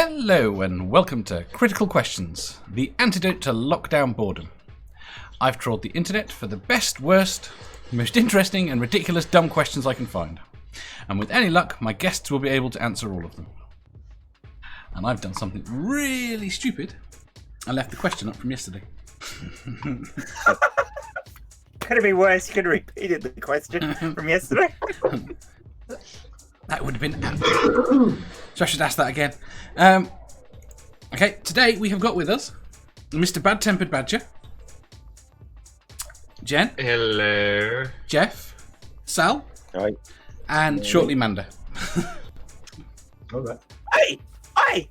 Hello and welcome to Critical Questions, the antidote to lockdown boredom. I've trawled the internet for the best, worst, most interesting and ridiculous dumb questions I can find. And with any luck, my guests will be able to answer all of them. And I've done something really stupid. I left the question up from yesterday. Could it be worse? You could have repeated the question from yesterday. That would have been apt. So I should ask that again. Okay, today we have got with us Mr. BadTemperedBadger, Jen. Hello. Jeff. Sal. Right. And shortly Manda. All right. Hey! Hey!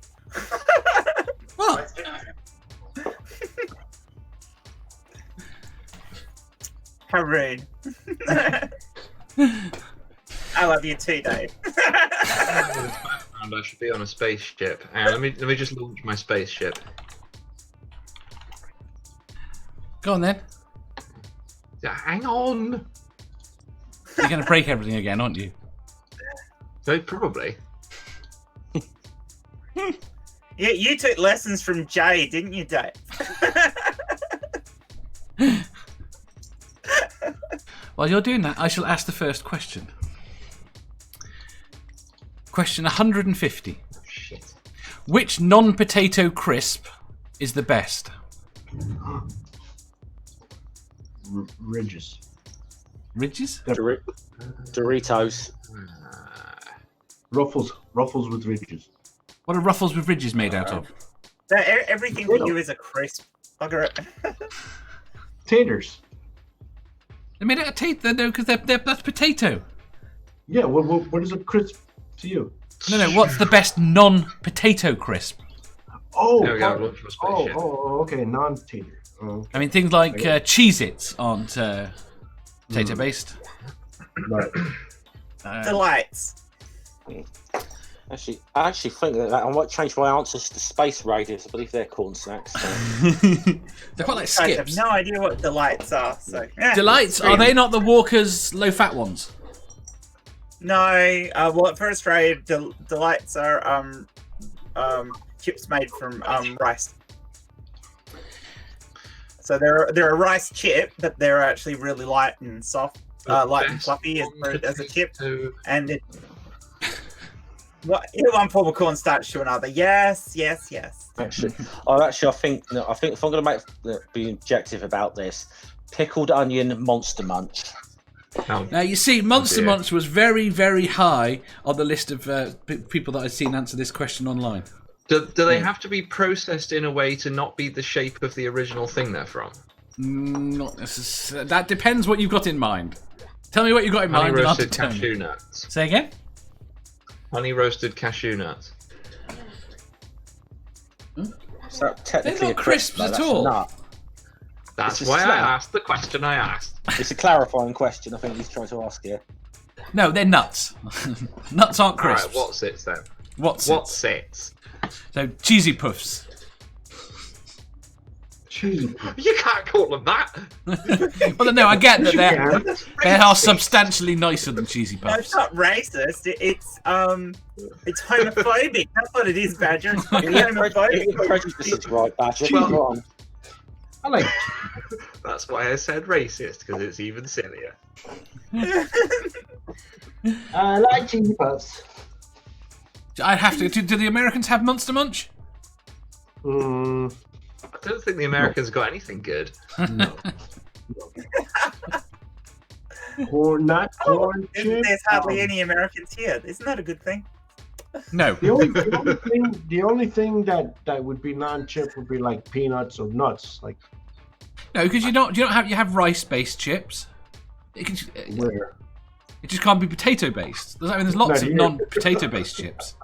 What? How rude. I love you too, Dave. I should be on a spaceship. Let me just launch my spaceship. Go on then. Yeah, hang on. You're going to break everything again, aren't you? So probably. You took lessons from Jay, didn't you, Dave? While you're doing that, I shall ask the first question. Question 150. Oh, shit. Which non-potato crisp is the best? Ridges. Ridges? Doritos. Ruffles with ridges. What are ruffles with ridges made out of? Everything for you is a crisp. Bugger it. Taters. They're made out of tater, no, because that's potato. Yeah, what is a crisp to you? No, what's the best non-potato crisp? Oh, There we go, launch my spaceship. Okay, non-tater. Oh, I mean, things like Cheez-Its aren't potato-based. right. Delights. I actually think that I might change my answers to Space Raiders. I believe they're corn snacks. So. They're quite like I have skips. no idea what delights are. So yeah. Delights, are they not the Walker's low-fat ones? No. Well, at first grade, delights are chips made from rice. So they're a rice chip, but they're actually really light and soft, light and fluffy as a chip, and it. One form of corn starch to another. Yes. Actually, I think if I'm going to be objective about this, pickled onion Monster Munch. Now, you see, Monster Munch was very, very high on the list of people that I've seen answer this question online. Do they have to be processed in a way to not be the shape of the original thing they're from? Not necessarily. That depends what you've got in mind. Tell me what you've got in mind. Honey And I'll roasted determine. cashew nuts. Say again? Honey roasted cashew nuts. So technically, They're not crisps at all. That's It's a why I snack. asked the question I asked. It's a clarifying question. I think he's trying to ask here. No, they're nuts. Nuts aren't crisps. Alright, what's it then? What's What's it? So, cheesy puffs. You can't call them that. Well, no, I get that Yeah. they are substantially nicer than cheesy No, it's puffs. not racist. It's homophobic. That's what it is, Badger. It's fucking Your homophobic. prejudice is right, Badger. Well- Come on. I like. That's why I said racist, because it's even sillier. I like cheesy puffs. I have to. Do the Americans have Monster Munch? I don't think the Americans got anything good. No. Corn, not corn chips. There's hardly any Americans here. Isn't that a good thing? No. The only thing that would be non-chip would be like peanuts or nuts. Like No, because you don't have rice-based chips. It where just can't be potato-based. I mean, there's lots No, of you- non-potato-based chips.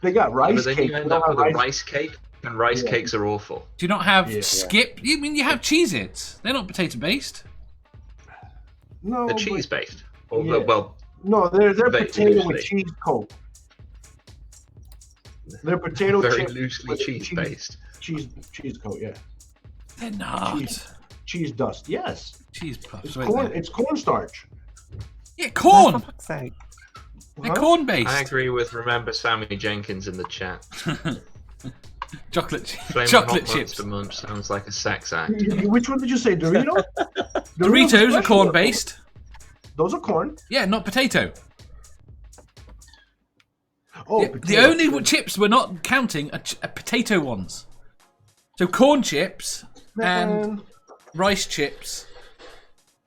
they got rice But then cake. you end they up don't with have a rice cake, and rice Yeah. cakes are awful. Do you not have Yeah. skip? You mean you have Cheez-Its? They're not potato-based. No, They're cheese-based. Or, Yeah. well, No, they're Very potato with loosely. cheese coat. They're potato very chips loosely with cheese-based. cheese coat. Yeah, They're not. cheese dust. Yes, Cheese puffs. it's Wait, corn. there. It's cornstarch. Yeah, corn. For fuck's sake. They're Huh? corn-based. I agree with Remember Sammy Jenkins in the chat. Chocolate Flaming chocolate Hot chips. Monster Munch sounds like a sex act. Which one did you say, Dorito? Doritos are corn based. Those are corn. Yeah, not potato. Oh, The potato. only chips we're not counting are potato ones. So corn chips and rice chips.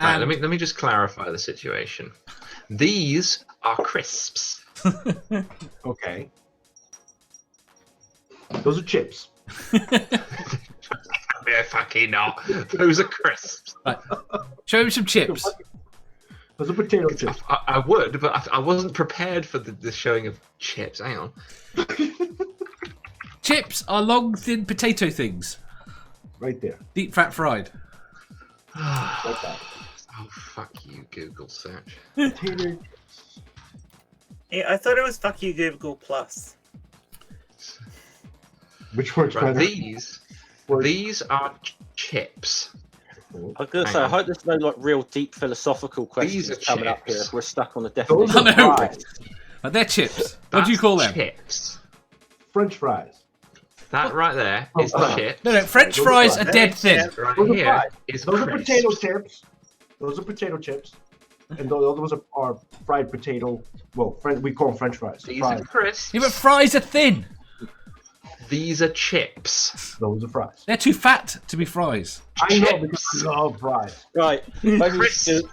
Right, And let me just clarify the situation. These are crisps. Okay. Those are chips. They're fucking not. Those are crisps. right. Show me some chips. Those are potato chips. I would, but I wasn't prepared for the showing of chips. Hang on. Chips are long, thin potato things. Right there. Deep fat fried. Like that. Oh, fuck you, Google search. Potato. Yeah, I thought it was fuck you Google Plus. Which works Right, better? these are chips. I was going to say, I hope there's no like real deep philosophical questions These are coming up here. chips. We're stuck on the Those definition. are I know. fries. But they're chips. What do you call them? Chips. French fries. That right there is Oh, chips. No, French Those are fries fries. are dead thin. Right Those are here fries. is Those are crisps. potato chips. Those are potato chips. And those others are fried potato. Well, we call them French fries. These Fries. are crisps. Yeah, but fries are thin. These are chips. Those are fries. They're too fat to be fries. I know Chips. because I love fries. Right. Maybe we Crisps. should do-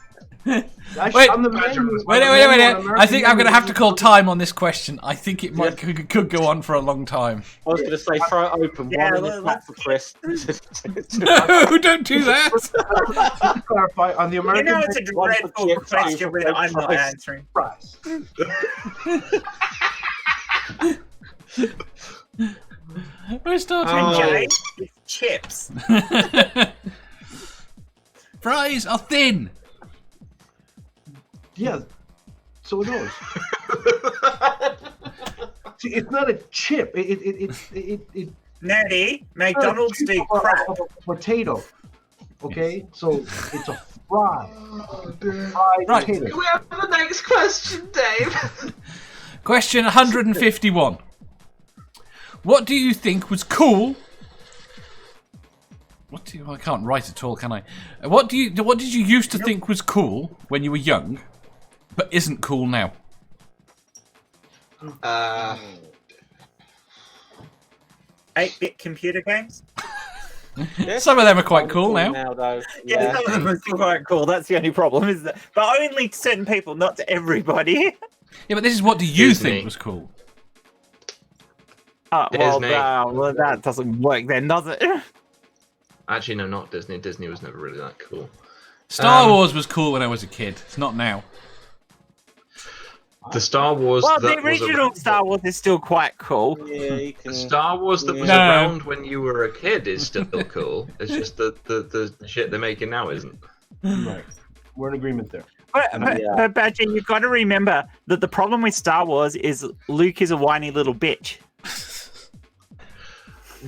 Wait. on the Badger menu. was- Wait. I think I'm going to have to call time on this question. I think it might could go on for a long time. I was going to say, throw it open. Yeah, one in well, the pack for Chris. No, don't do that. To clarify, on the You American know it's a one for dreadful chips, question two for that I'm not fries. answering. fries. We're starting. Oh. Jay, it's chips. Fries are thin. Yeah, so it goes. See, it's not a chip. It Nerdy, McDonald's do crap. of a potato. Okay, so it's a fry. Fried Right. potato. Can we have the next question, Dave? Question 151. What do you think was cool? I can't write at all, can I? What did you used to think was cool when you were young, but isn't cool now? 8-bit computer games? Some of them are quite cool now. Though. Yeah, some of them are still quite cool. That's the only problem, is that? But only to certain people, not to everybody. Yeah, but this is what do you Disney. think was cool? Disney. Well, that doesn't work then, does it? Actually, no, not Disney. Disney was never really that cool. Star Wars was cool when I was a kid. It's not now. The Star Wars. Well, that the was original around- Star Wars is still quite cool. Yeah, you can. The Star Wars that was No. around when you were a kid is still cool. It's just the shit they're making now isn't. Right. We're in agreement there. But Badger, you've got to remember that the problem with Star Wars is Luke is a whiny little bitch.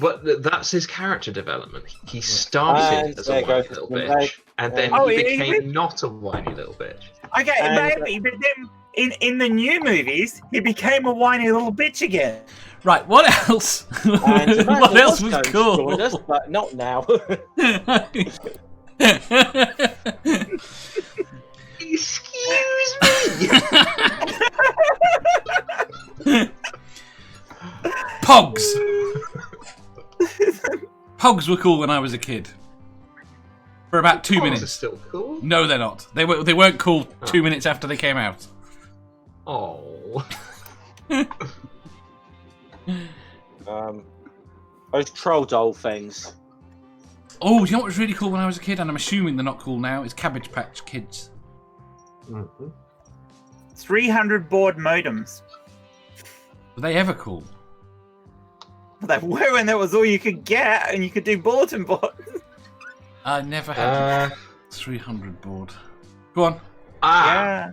But that's his character development. He started And as a there whiny goes little the bitch, leg. and then Oh, he he- became not a whiny little bitch. Okay, And- maybe, but then in the new movies, he became a whiny little bitch again. Right, what else? And What else was Roscoe's cool? joined us, but not now. Excuse me. Pogs. Pogs were cool when I was a kid. For about 2 Pogs are minutes. still cool. No, they're not. They weren't cool 2 minutes after they came out. Oh. Those troll doll things. Oh, do you know what was really cool when I was a kid? And I'm assuming they're not cool now. It's Cabbage Patch Kids. Mm-hmm. 300 board modems. Were they ever cool? They were when that was all you could get, and you could do bulletin boards. I never had 300 board. Go on. Yeah.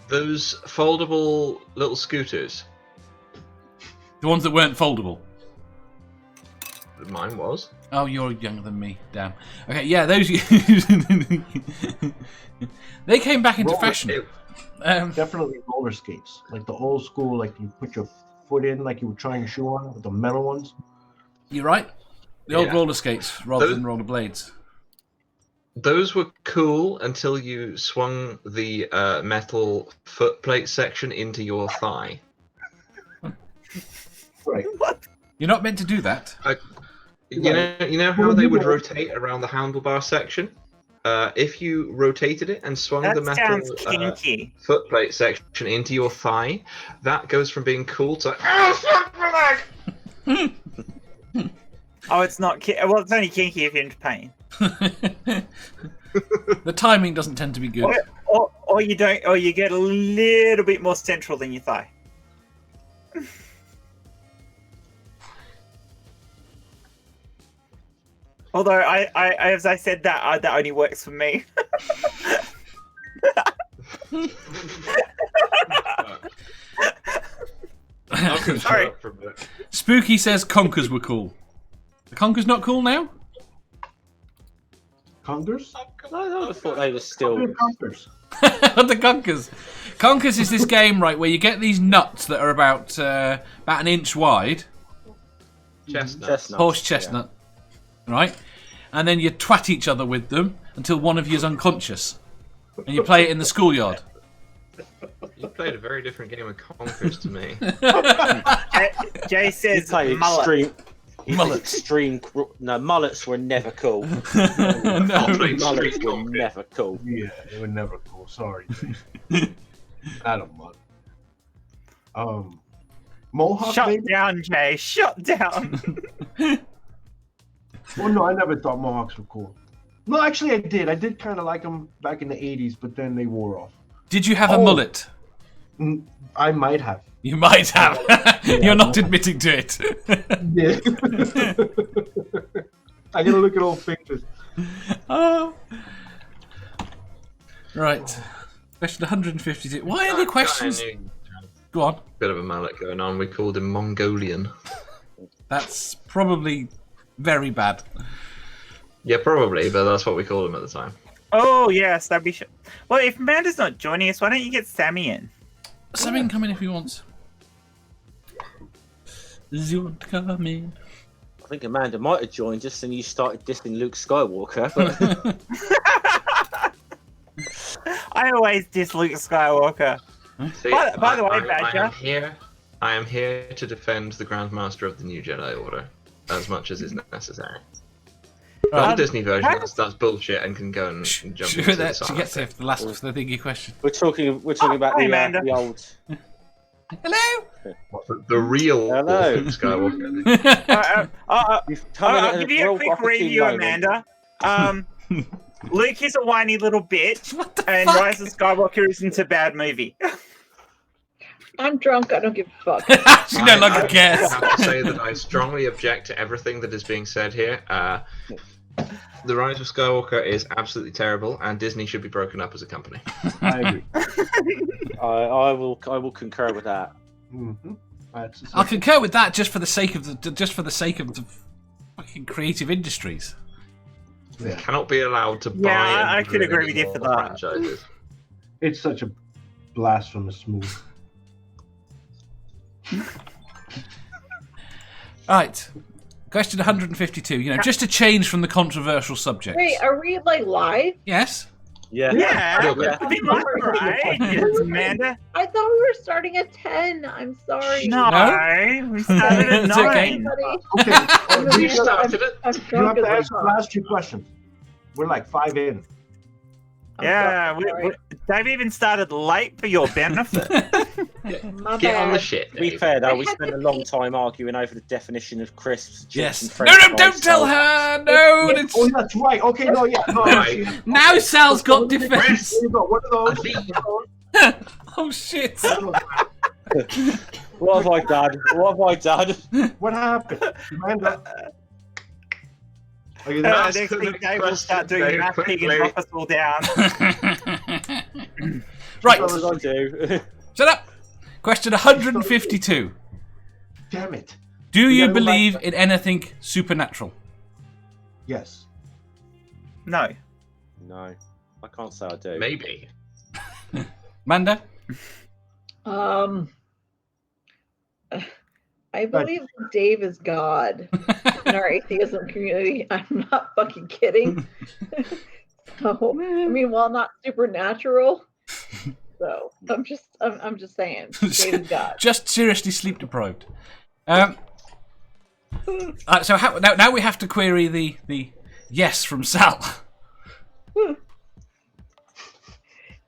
Those foldable little scooters. The ones that weren't foldable. Mine was. Oh, you're younger than me. Damn. Okay, yeah, those. They came back into fashion. Definitely roller skates, like the old school, like you put your foot in, like you were trying your shoe on with the metal ones. You're right. The old Yeah. roller skates rather than roller blades. Those were cool until you swung the metal foot plate section into your thigh. Right. You're not meant to do that. You know how they would rotate around the handlebar section? If you rotated it and swung the That metal sounds kinky. foot plate section into your thigh, that goes from being cool to fuck my leg! Oh, it's not. Well, it's only kinky if you're into pain. The timing doesn't tend to be good. Or you don't. Or you get a little bit more central than your thigh. Although as I said that only works for me. Sorry. Spooky says conkers were cool. The conkers not cool now? Conkers? I thought they were still. Conkers. The conkers. Conkers is this game, right, where you get these nuts that are about an inch wide. Chestnuts. Horse chestnut. Right? And then you twat each other with them until one of you is unconscious. And you play it in the schoolyard. You played a very different game of Conkers to me. Jay says Extreme. Mullets. Extreme. No, mullets were never cool. No. Mullets were never cool. Yeah, they were never cool. Sorry. Not a month. Mohawk shut baby? down, Jay. Shut down. Well, no, I never thought Mohawks were cool. No, actually, I did. I did kind of like them back in the 80s, but then they wore off. Did you have a mullet? I might have. You might have. You're not admitting to it. Yeah. I gotta look at old pictures. Oh. Right. Question 152. Why are the questions... Go on. Bit of a mallet going on. We called him Mongolian. That's probably very bad. Yeah, probably, but that's what we called him at the time. Oh yes, that'd be. Well, if Amanda's not joining us, why don't you get Sammy in? Sammy can come in if he wants. Zoom come in. I think Amanda might have joined us and you started dissing Luke Skywalker. But... I always diss Luke Skywalker. See, By the way, Badger. I am here to defend the Grandmaster of the New Jedi Order as much as is necessary. The Disney version, that's bullshit and can go and jump into the She gets there for the last the thingy question. We're talking about the old. Hello. The real Hello. Luke Skywalker. I'll give you a quick review, Amanda. Luke is a whiny little bitch, and fuck? Rise of Skywalker isn't a bad movie. I'm drunk. I don't give a fuck. She no longer cares. I have to say that I strongly object to everything that is being said here. The Rise of Skywalker is absolutely terrible, and Disney should be broken up as a company. I agree. I will concur with that. Mm-hmm. I'll concur with that just for the sake of the fucking creative industries. They cannot be allowed to buy. Yeah, I and could agree with you more for that. franchises. It's such a blasphemous move. Right. Question 152. You know, just to change from the controversial subject. Wait, are we like live? Yes. Yeah. Yeah, Yeah. it's been like for ages, Amanda. I thought we were starting at 10. I'm sorry. No, we started at It's okay. 9. Everybody. Okay. You started it. I'm You have drunk to as answer the last 2 questions. We're like 5 in. Yeah, they've even started late for your benefit. My Get on the bad. shit. To be Dave. fair, though, I we had spent to a long eat. time arguing over the definition of crisps, chips, and Yes. French No, fries, don't tell so- her. No. Oh, that's right. Okay, no, yeah. No, Right. Now Sal's got defense. There you go. What are those? Oh shit. What have I done? What have I done? What happened? Amanda? Are you Next there? week, Dave will start doing Very math pig and quickly. drop us all down. Right. What did I do? Shut up. Question 152. Damn it. Do You you gotta go believe back. in anything supernatural? Yes. No. No, I can't say I do. Maybe. Manda? I I believe Dave is God in our atheism community. I'm not fucking kidding. So, I mean, while not supernatural, so I'm just saying, Dave is God. Just seriously sleep deprived. So now we have to query the yes from Sal.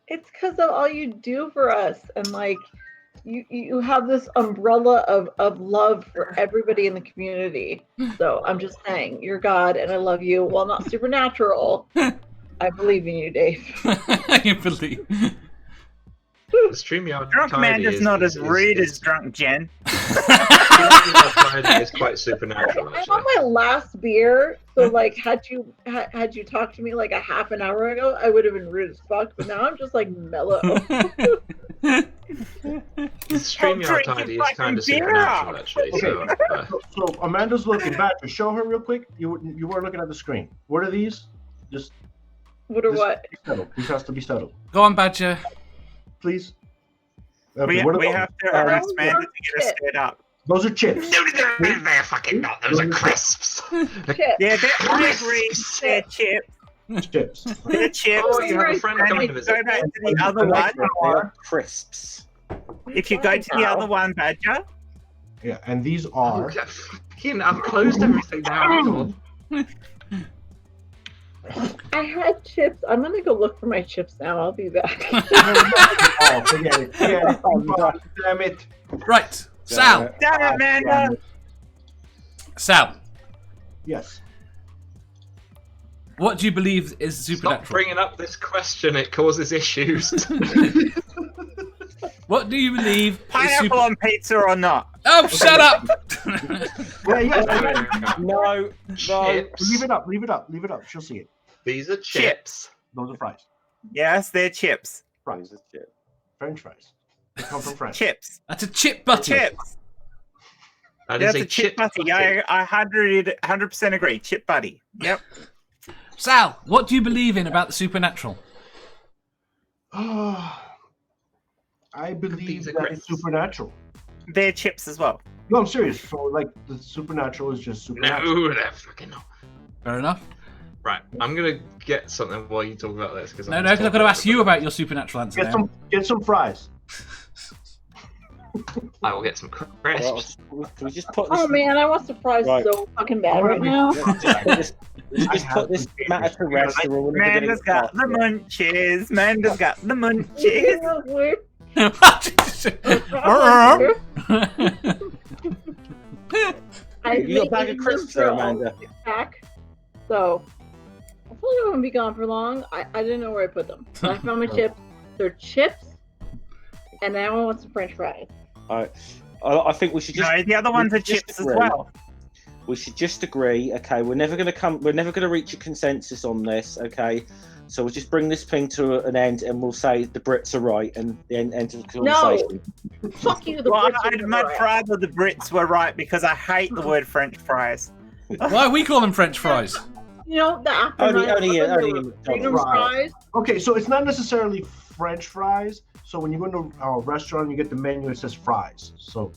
It's because of all you do for us, and like you have this umbrella of love for everybody in the community. So I'm just saying, you're God, and I love you. While not supernatural, I believe in you, Dave. You believe? The StreamYard Drunk tidy Amanda's not as rude as drunk Jen. StreamYard tidy is quite supernatural. I'm Actually, on my last beer, so like had you talked to me like a half an hour ago, I would have been rude as fuck. But now I'm just like mellow. the StreamYard tidy is kind of supernatural. Actually, So Amanda's looking back. Show her real quick. You were looking at the screen. What are these? Just What or what? These has to be settled, Go on, Badger. please. We have to arrest Amanda to get her stirred up. Those are chips. they're fucking not. Those are crisps. Shit. Yeah, I agree. They're chips. Chips. They're chips. Oh, you have a friend And coming if to you go visit. back to the other one, They are crisps. if you go to the other one, Badger, Yeah, and these are. I've closed everything now. I had chips. I'm gonna go look for my chips now. I'll be back. Oh, forget it. Damn it. Right, Sal. damn it, Amanda. Sal, Yes. what do you believe is Stop supernatural? bringing up this question. It causes issues. What do you believe is Pineapple on pizza or not? Oh, shut up! Yeah, yes. No, Chips. Leave it up. Leave it up. Leave it up. She'll see it. These are chips. Those are fries. Yes, they're chips. Fries. French fries. They come from France. Chips. That's a chip butty. Chips. That is That's a chip buddy. butty. I 100% agree. Chip buddy. Yep. Sal, what do you believe in about the supernatural? I believe These are that great. it's supernatural. They're chips as well. No, I'm serious. So, like, the supernatural is just supernatural. No, they're fucking not. Fair enough. Right, I'm gonna get something while you talk about this because No, because I've got to ask you about your supernatural answer now. Get some fries. I will get some crisps. Can we just put this? Oh man, I want surprise Right. so fucking bad right now. Let's just put this matter to rest. Or we're never gonna Manda's get got the munchies. Manda's got the munchies. You got a bag of crisps there, Amanda. Back. So I told you I wouldn't be gone for long. I didn't know where I put them. So I found my chips. They're chips, and now I want some French fries. All right. I think we should just. No, the other ones are just chips as agree. well. We should just agree. Okay, we're never gonna reach a consensus on this. Okay, so we'll just bring this thing to an end, and we'll say the Brits are right, and the end of the conversation. No, fuck you. The Well, Brits I'd are much right. rather the Brits were right because I hate the word French fries. Why we call them French fries? You know the Only aftermath freedom fries. Okay, so it's not necessarily French fries. So when you go to a restaurant and you get the menu, it says fries. So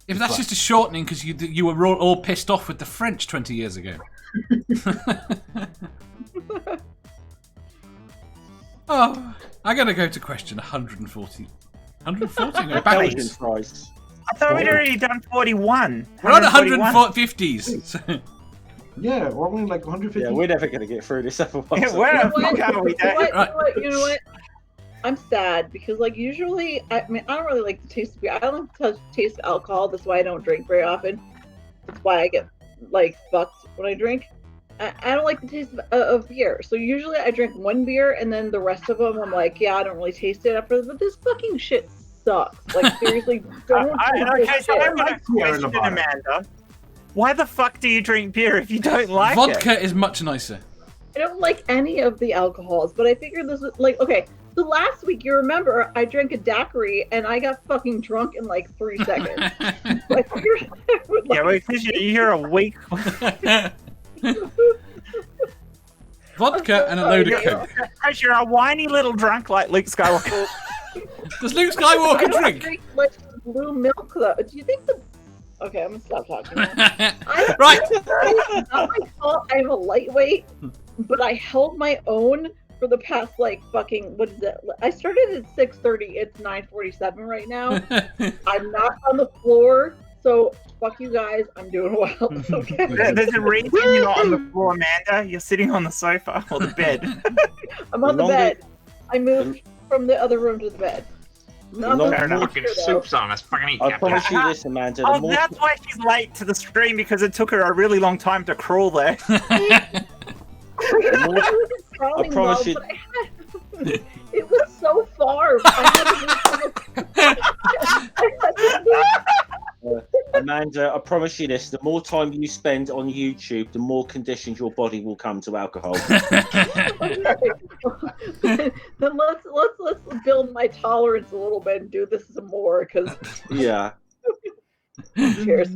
If that's just a shortening because you were all pissed off with the French 20 years ago. Oh, I gotta go to question 140. 140? Go Belgian backwards. fries. I thought we'd already done 41. We're on 141. 150s. So- yeah, we're only like 150. Yeah, we're never gonna get through this otherwise. Yeah, where the You know fuck are we, Dave? Right. You know what? I'm sad because, like, usually, I mean, I don't really like the taste of beer. I don't like the taste of alcohol. That's why I don't drink very often. That's why I get, like, fucked when I drink. I don't like the taste of beer. So usually I drink one beer and then the rest of them, I'm like, yeah, I don't really taste it after. But this fucking shit sucks. Like, seriously, don't drink Okay, this so shit. I've got a question, Amanda. Why the fuck do you drink beer if you don't like it? Vodka is much nicer. I don't like any of the alcohols, but I figured this was, like, okay. So last week, you remember, I drank a daiquiri and I got fucking drunk in like 3 seconds. I figured I would, Yeah, well, because you're a weak. Vodka and a load of coke. Because you're a whiny little drunk like Luke Skywalker. Does Luke I Skywalker don't drink? drink like blue milk though. Do you think the Okay, I'm gonna stop talking now. Right. It's not my fault. I'm a lightweight, but I held my own for the past fucking what is it? I started at 6:30. It's 9:47 right now. I'm not on the floor, so fuck you guys. I'm doing well. Okay. There's a reason you're not on the floor, Amanda. You're sitting on the sofa or the bed. I'm on the bed. I moved from the other room to the bed. Fucking soup song. That's fucking I promise you this, Amanda. Oh, that's why she's late to the stream, because it took her a really long time to crawl there. I promise you. It was so far. Amanda, I promise you this: the more time you spend on YouTube, the more conditioned your body will come to alcohol. Then let's build my tolerance a little bit and do this some more, because Yeah. cheers.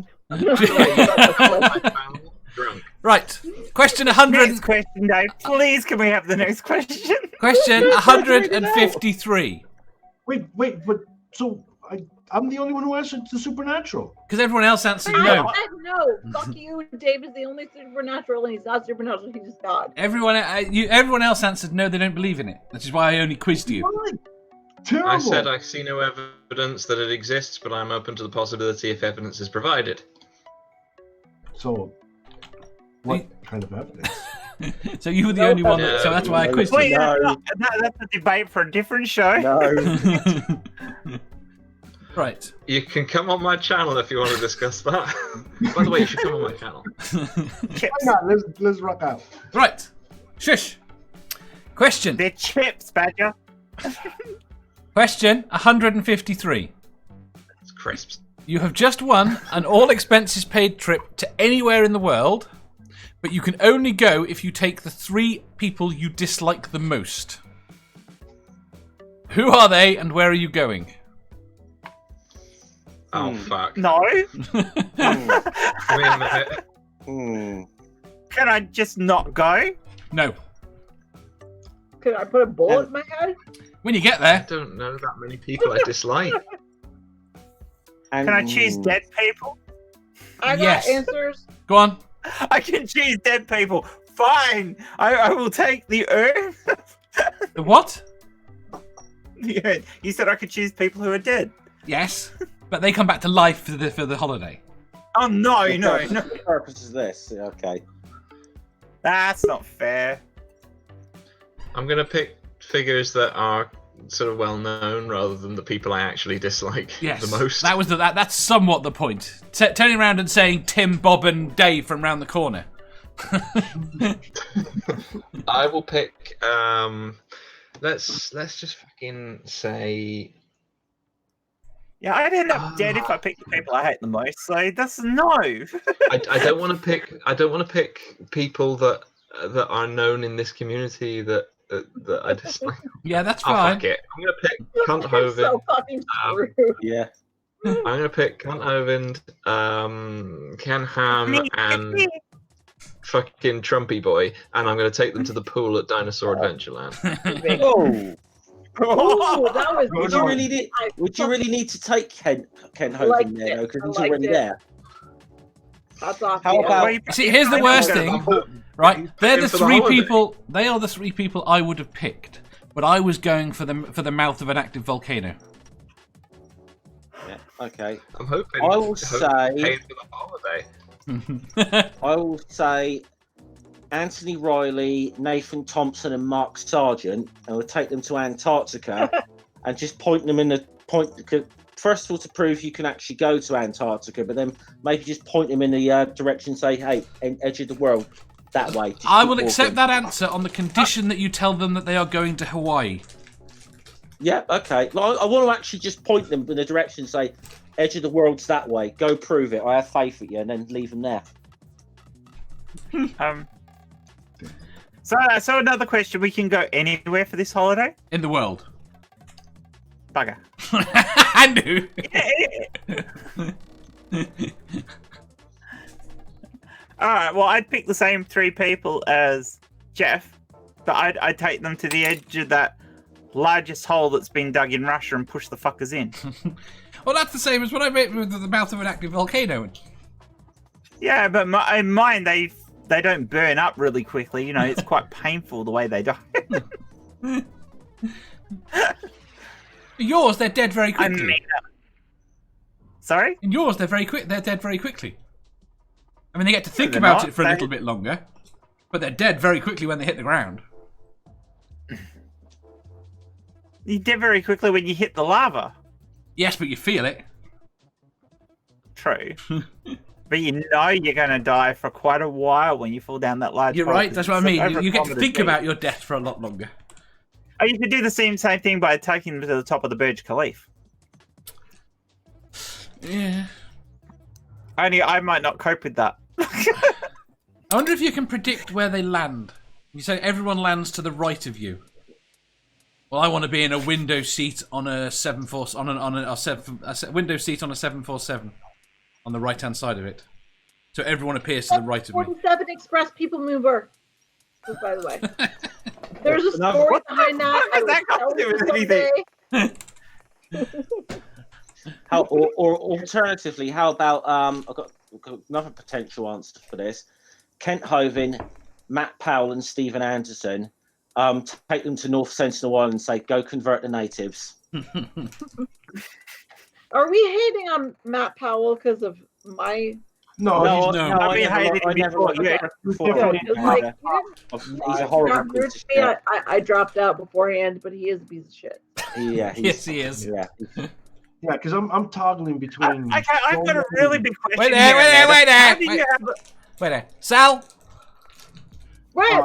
Drunk. Right. Question 100. Next question, Dave. Please, can we have the next question? Question 153. Wait, but so I'm the only one who answered the supernatural. Because everyone else answered I no. said no. Fuck you. Dave is the only supernatural, and he's not supernatural. He's just God. Everyone else answered no, they don't believe in it. Which is why I only quizzed you. What? Terrible. I said I see no evidence that it exists, but I'm open to the possibility if evidence is provided. So, what kind of evidence? So you were the only one, so that's why I quizzed Wait, you. that's a debate for a different show. No. Right. You can come on my channel if you want to discuss that. By the way, you should come on my channel. Chips. Why not? Let's rock out. Right. Shush. Question. They're chips, Badger. Question 153. It's crisps. You have just won an all expenses paid trip to anywhere in the world, but you can only go if you take the 3 people you dislike the most. Who are they and where are you going? Oh, fuck. No. Wait a minute. Can I just not go? No. Could I put a bullet in my head? When you get I there, don't know that many people I dislike. Can I choose dead people? I got Yes. answers. go on. I can choose dead people. Fine. I will take the earth. The what? The earth. You said I could choose people who are dead. Yes, but they come back to life for the holiday. Oh, no. The purpose is this. Okay. That's not fair. I'm going to pick figures that are sort of well known rather than the people I actually dislike Yes, the most. that was that's somewhat the point. Turning around and saying Tim, Bob, and Dave from round the corner. I will pick. Let's just fucking say. Yeah, I'd end up dead if I picked the people I hate the most. So that's no. I don't want to pick. I don't want to pick people that are known in this community that I dislike. Yeah, that's Oh, fine. fuck it. I'm gonna pick Cunt You're Hovind. so fucking screwed. Yeah. I'm gonna pick Cunt Hovind, Ken Ham, and fucking Trumpy Boy, and I'm gonna take them to the pool at Dinosaur Adventureland. Oh. Ooh, that was Would you really need to take Ken liked Hovind there, though, it. because I he's liked already it. there? That's off. How about- See, here's the worst thing, right? They're the For the 3 holiday. people. They are the 3 people I would have picked, but I was going for the mouth of an active volcano. Yeah. Okay. I'm hoping. I will say- paid for the holiday. I will say Anthony Riley, Nathan Thompson, and Mark Sargent, and we'll take them to Antarctica and just point them in the point. First of all, to prove you can actually go to Antarctica, but then maybe just point them in the direction, say, "Hey, edge of the world, that way." Just I keep will walking. accept that answer on the condition that you tell them that they are going to Hawaii. Yeah, okay. Like, I want to actually just point them in the direction, say, "Edge of the world's that way. Go prove it. I have faith in you," and then leave them there. So another question: we can go anywhere for this holiday? In the world. Bugger. I knew. Alright, well, I'd pick the same 3 people as Jeff, but I'd take them to the edge of that largest hole that's been dug in Russia and push the fuckers in. Well, that's the same as what I made with the mouth of an active volcano. Yeah, but in mine, they don't burn up really quickly. You know, it's quite painful the way they die. Yours, they're dead very quickly. Sorry? In yours, they're dead very quickly. I mean, they get to think they're about not. it for a little bit longer, but they're dead very quickly when they hit the ground. You dead very quickly when you hit the lava. Yes, but you feel it. True. But you know you're going to die for quite a while when you fall down that large You're hole, right, 'cause that's what I it's mean. over You a get to kilometre think deep. about your death for a lot longer. Oh, you could do the same thing by taking them to the top of the Burj Khalifa. Yeah. Only I might not cope with that. I wonder if you can predict where they land. You say everyone lands to the right of you. Well, I want to be in a window seat on a 747 window seat on a 747 on the right-hand side of it. So everyone appears to the right of me. 47 Express People Mover. Just by the way. There's a story What the behind that. fuck has that got to do with anything? Or alternatively, how about I've got another potential answer for this. Kent Hovind, Matt Powell and Stephen Anderson take them to North Sentinel Island and say, go convert the natives. Are we hating on Matt Powell because of my... No, No, I've been hating him before. Yeah. He's a horrible rude piece of to me. shit. I dropped out beforehand, but he is a piece of shit. Yeah, Yes, he is. Yeah. yeah, because I'm toggling between. Okay, I've got a really big question. Wait there, here, wait there, Amanda. wait there. How do you have a- Wait there. Sal? Wait!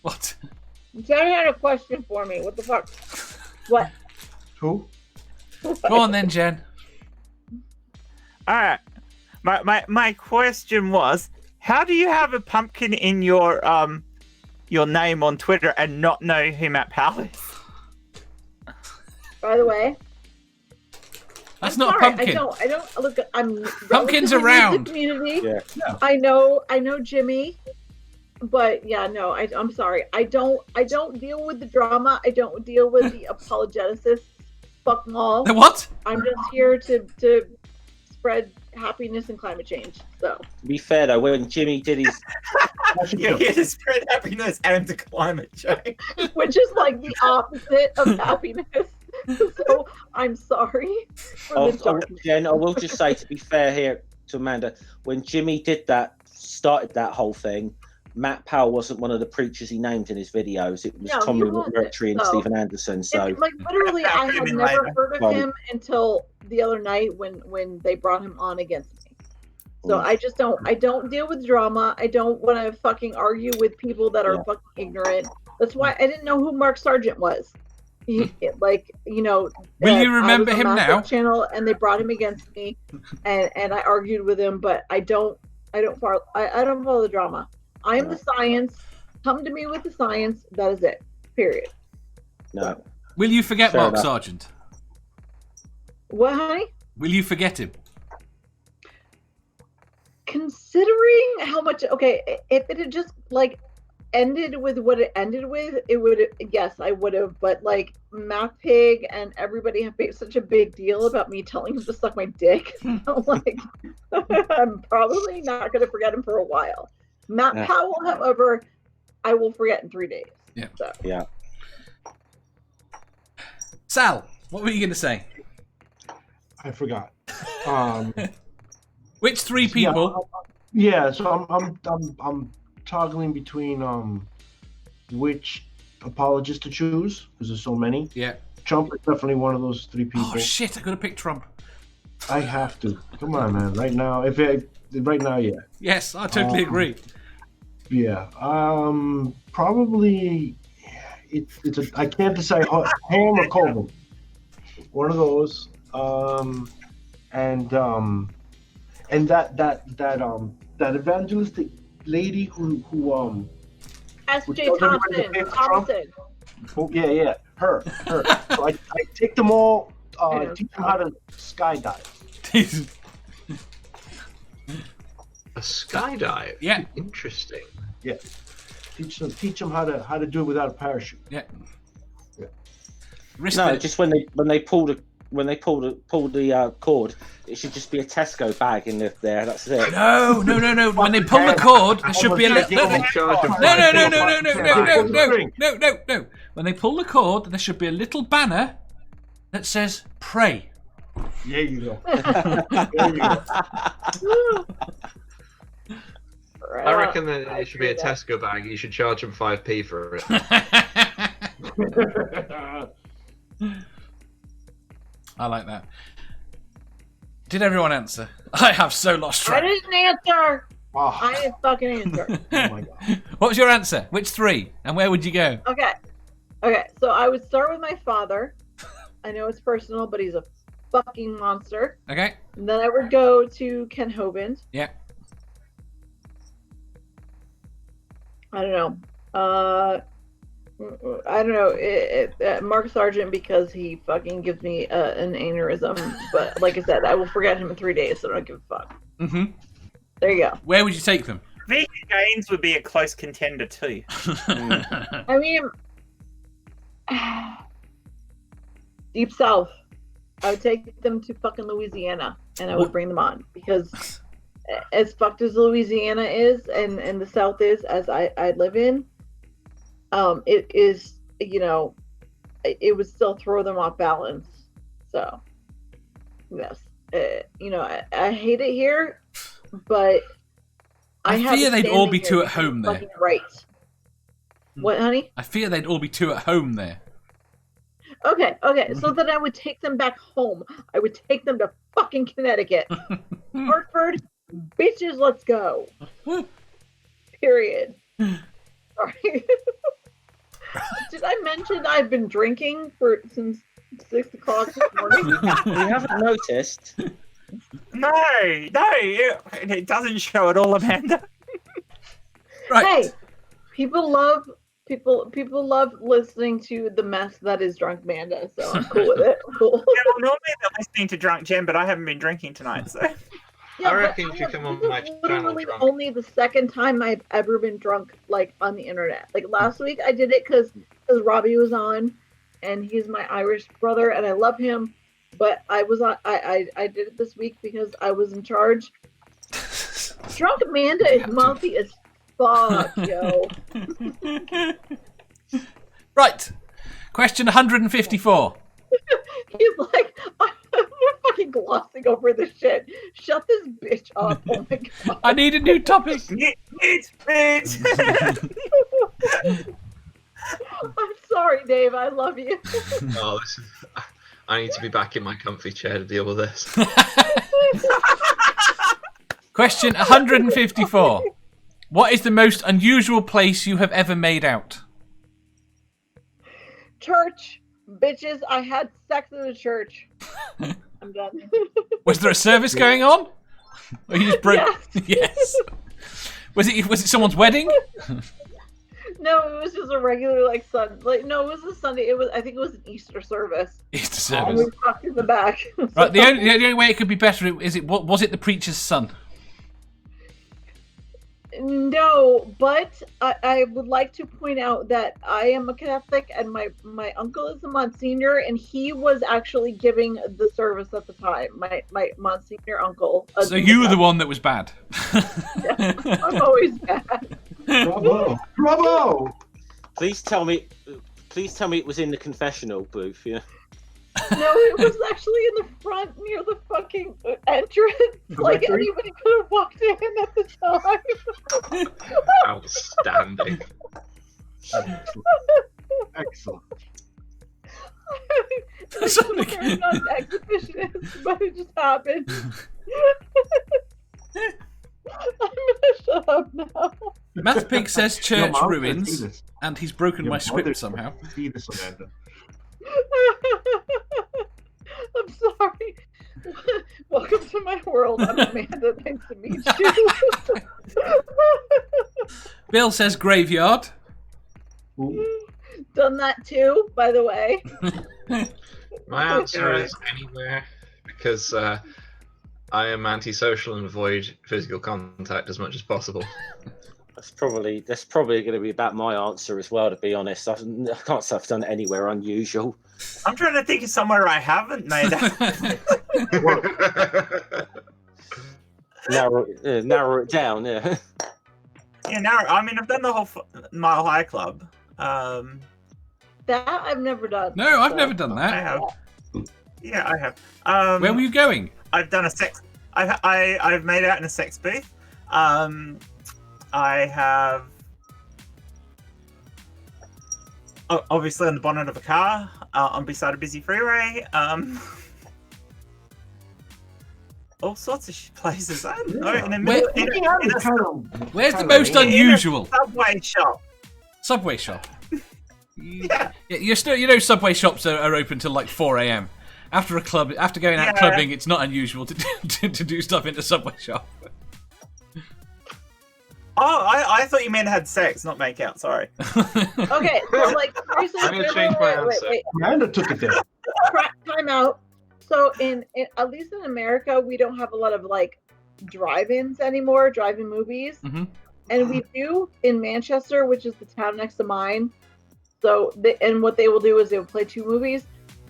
What? Jen had a question for me. What the fuck? What? Who? Go on then, Jen. All right. My question was, how do you have a pumpkin in your name on Twitter and not know who Matt Powell is? By the way, That's I'm not sorry, a pumpkin. I don't look. I'm Pumpkins relatively new to around. the community. Yeah. I know Jimmy, but yeah, no, I'm sorry. I don't deal with the drama. I don't deal with the apologetics. Fuck them all. The what? I'm just here to spread happiness and climate change. So To be fair though, when Jimmy did his You're here to spread happiness and to climate change. which is like the opposite of happiness. So I'm sorry for the dark. Jen, I will just say, to be fair here to Amanda, when Jimmy started that whole thing, Matt Powell wasn't one of the preachers he named in his videos. It was No, Tommy he wasn't, McMurtry and so- Stephen Anderson. So Like literally, I had Happy never later. heard of him until the other night when they brought him on against me. So Mm. I don't deal with drama. I don't want to fucking argue with people that are fucking ignorant. That's why I didn't know who Mark Sargent was. He, like, you know, Will you I was remember on him Massive now? Channel, and they brought him against me, and I argued with him, but I don't follow the drama. I am the science. Come to me with the science. That is it. Period. no. Will you forget Fair Mark enough. Sargent? What, honey? Will you forget him? Considering how much, okay, if it had just like ended with what it ended with, it would, yes, I would have. But like Math Pig and everybody have made such a big deal about me telling him to suck my dick. So, like, I'm probably not going to forget him for a while. Matt Yeah. Powell, however, I will forget in 3 days. Yeah. So. Yeah. Sal, what were you going to say? I forgot. Which three people? Yeah, so I'm toggling between which apologist to choose because there's so many. Yeah. Trump is definitely one of those 3 people. Oh shit! I gotta pick Trump. I have to. Come on, man. Right now, right now, yeah. Yes, I totally agree. Yeah. Probably. I can't decide Ham or Colvin. One of those. And that evangelistic lady who S.J. tells everybody to Thompson. pay for Trump. Thompson. Oh, yeah, her. So I take them all, Yeah. teach them how to skydive. A skydive. Yeah. Interesting. Yeah, teach them how to do it without a parachute. Yeah. Yeah. Risk No, it. just when they pulled when they pull the cord, it should just be a Tesco bag in there. That's it. No. When they pull the cord, there should be a little. No. When they pull the cord, there should be a little banner that says "Pray." There you go. There you go. I reckon that it should be a Tesco bag. You should charge them 5p for it. I like that. Did everyone answer? I have so lost track. I didn't answer. Oh, I didn't fucking answer. oh my god. What was your answer? Which 3? And where would you go? Okay. So I would start with my father. I know it's personal, but he's a fucking monster. Okay. And then I would go to Ken Hovind. Yeah. I don't know. Mark Sargent, because he fucking gives me an aneurysm. But like I said, I will forget him in 3 days, so I don't give a fuck. Mm-hmm. There you go. Where would you take them? Vegan Gaines would be a close contender too. I mean, Deep South. I would take them to fucking Louisiana, and I would bring them on, because as fucked as Louisiana is, and the South is, as I live in, it is, it would still throw them off balance. So, yes, I hate it here, but I fear they'd all be too at home there. Right. What, honey? I fear they'd all be too at home there. Okay. So then I would take them back home. I would take them to fucking Connecticut. Hartford, bitches, let's go. Period. Sorry. Did I mention I've been drinking since 6 o'clock this morning? You haven't noticed. No, it doesn't show at all, Amanda. Right. Hey, people love listening to the mess that is Drunk Manda, so I'm cool with it. Cool. Yeah, well, normally they're listening to Drunk Jen, but I haven't been drinking tonight, so. Yeah, I reckon you should come on my channel literally drunk. only the second time I've ever been drunk, like, on the internet. Like, last week I did it because Robbie was on, and he's my Irish brother, and I love him. But I was on. I did it this week because I was in charge. Drunk Amanda is mouthy as fuck, yo. Right. Question 154. He's like, I'm fucking glossing over this shit. Shut this bitch up. Oh my god. I need a new topic. I'm sorry, Dave. I love you. Oh, I need to be back in my comfy chair to deal with this. Question 154. What is the most unusual place you have ever made out? Church. Bitches, I had sex in a church. I'm done. Was there a service going on? Or you just broke? Yes. Yes. Was it someone's wedding? No, it was just a regular it was a Sunday. I think it was an Easter service. Easter And service. we fucked in the back. Right. The only way it could be better was it the preacher's son? No, but I would like to point out that I am a Catholic, and my uncle is a Monsignor, and he was actually giving the service at the time. My Monsignor uncle. So you were the one that was bad. Yeah, I'm always bad. Bravo! Please tell me it was in the confessional booth. Yeah. No, it was actually in the front near the fucking entrance. Like, anybody could have walked in at the time. Outstanding. Excellent. It's very not exhibitionist, but it just happened. I'm gonna shut up now. Mathpig says church Your mom ruins, can see this. and he's broken Your my mother script can somehow. See this, Amanda. I'm sorry. Welcome to my world. I'm Amanda. Nice to meet you. Bill says graveyard. Ooh. Done that too, by the way. My answer is anywhere, because I am antisocial and avoid physical contact as much as possible. That's probably going to be about my answer as well. To be honest, I can't say I've done it anywhere unusual. I'm trying to think of somewhere I haven't made out. narrow it down. Yeah. Yeah, now I mean I've done the whole Mile High Club. That I've never done. No, I've so- never done I that. have. Yeah, I have. Where were you going? I've done a sex. I've made out in a sex booth. I have. Obviously on the bonnet of a car, on beside a busy freeway. All sorts of places. I don't know. In a middle, Where's the most unusual? Subway shop. Subway shop. Yeah. You're still, you know, Subway shops are open till like 4 a.m. After going out clubbing, it's not unusual to do stuff in a Subway shop. Oh, I thought you meant had sex, not make out. Sorry. Okay, so like seriously, I'm gonna change my answer. Amanda took it there. Time out. So in at least in America, we don't have a lot of like drive-ins anymore, drive-in movies, and we do in Manchester, which is the town next to mine. So and what they will do is they will play 2 movies.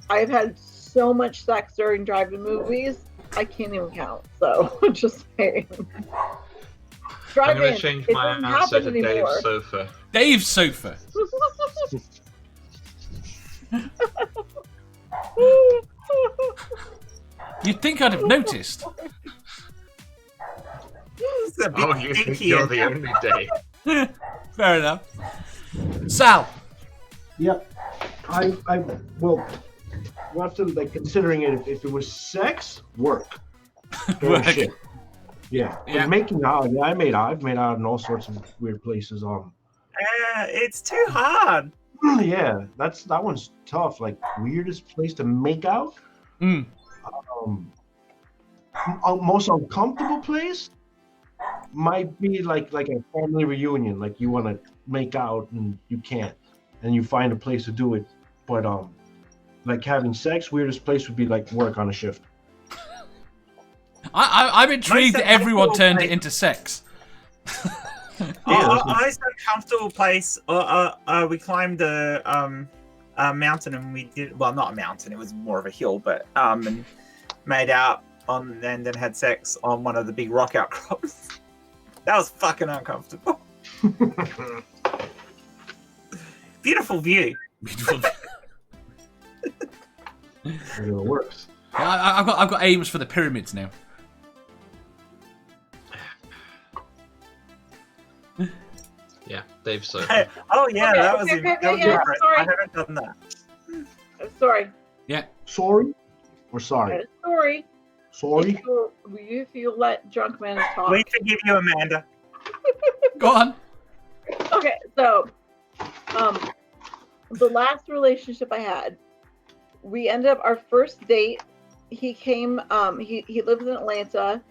I've had so much sex during drive-in movies, I can't even count. So just saying. I'm going to change my answer to Dave's sofa. Dave's sofa. You'd think I'd have noticed. Oh, you think you're the only Dave. Fair enough. Sal. Yep. Well, after like considering it, if it was sex, work. Work. Shit. Yeah. Yeah. And making out, yeah, I've made out in all sorts of weird places. It's too hard. Yeah, that one's tough. Like weirdest place to make out. Most uncomfortable place might be like a family reunion. Like you want to make out and you can't, and you find a place to do it. But like having sex, weirdest place would be like work on a shift. I'm intrigued that everyone turned it into sex. Most uncomfortable place. We climbed a mountain and we did not a mountain. It was more of a hill, but and made out on and then had sex on one of the big rock outcrops. That was fucking uncomfortable. Beautiful view. Beautiful. It works. Yeah, I've got aims for the pyramids now. Yeah, Dave's sofa. Oh yeah, Okay, that was okay, that was yeah, different. sorry. I haven't done that. Sorry. Yeah. Sorry or sorry? Sorry. Sorry. If you let drunk men talk. We forgive you, Amanda. Go on. Okay, so the last relationship I had, we ended up our first date. He came. He lives in Atlanta,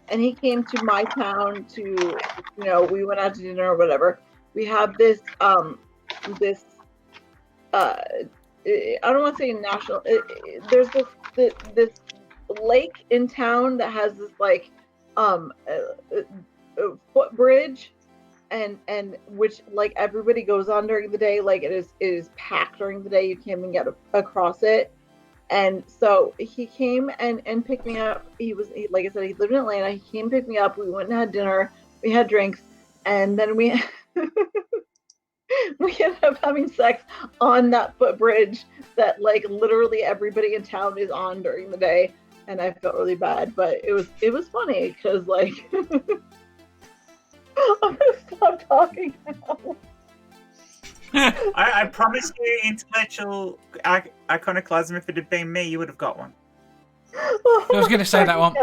and he came to my town to, we went out to dinner or whatever. We have this I don't want to say national. There's this lake in town that has this like footbridge, and which like everybody goes on during the day. Like it is packed during the day. You can't even get across it. And so he came and picked me up. Like I said, he lived in Atlanta. He came and picked me up. We went and had dinner. We had drinks, and then we ended up having sex on that footbridge that like literally everybody in town is on during the day. And I felt really bad, but it was funny because like I'm gonna stop talking now. I promise you, intellectual iconoclasm. If it had been me, you would have got one. I was going to say that one.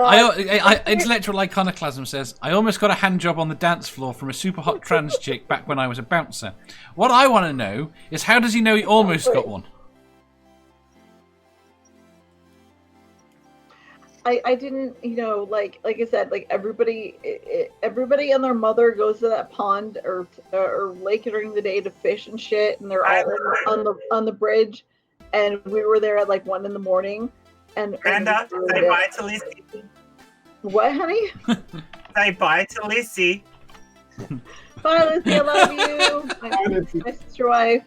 Intellectual iconoclasm says, I almost got a hand job on the dance floor from a super hot trans chick back when I was a bouncer. What I want to know is how does he know he almost got one? I didn't, like I said, like everybody and their mother goes to that pond or lake during the day to fish and shit, and they're all on the bridge, and we were there at like 1 a.m. and Amanda, say bye to Lissy. What, honey? Say bye to Lissy. Bye, Lissy. I love you. My sister wife.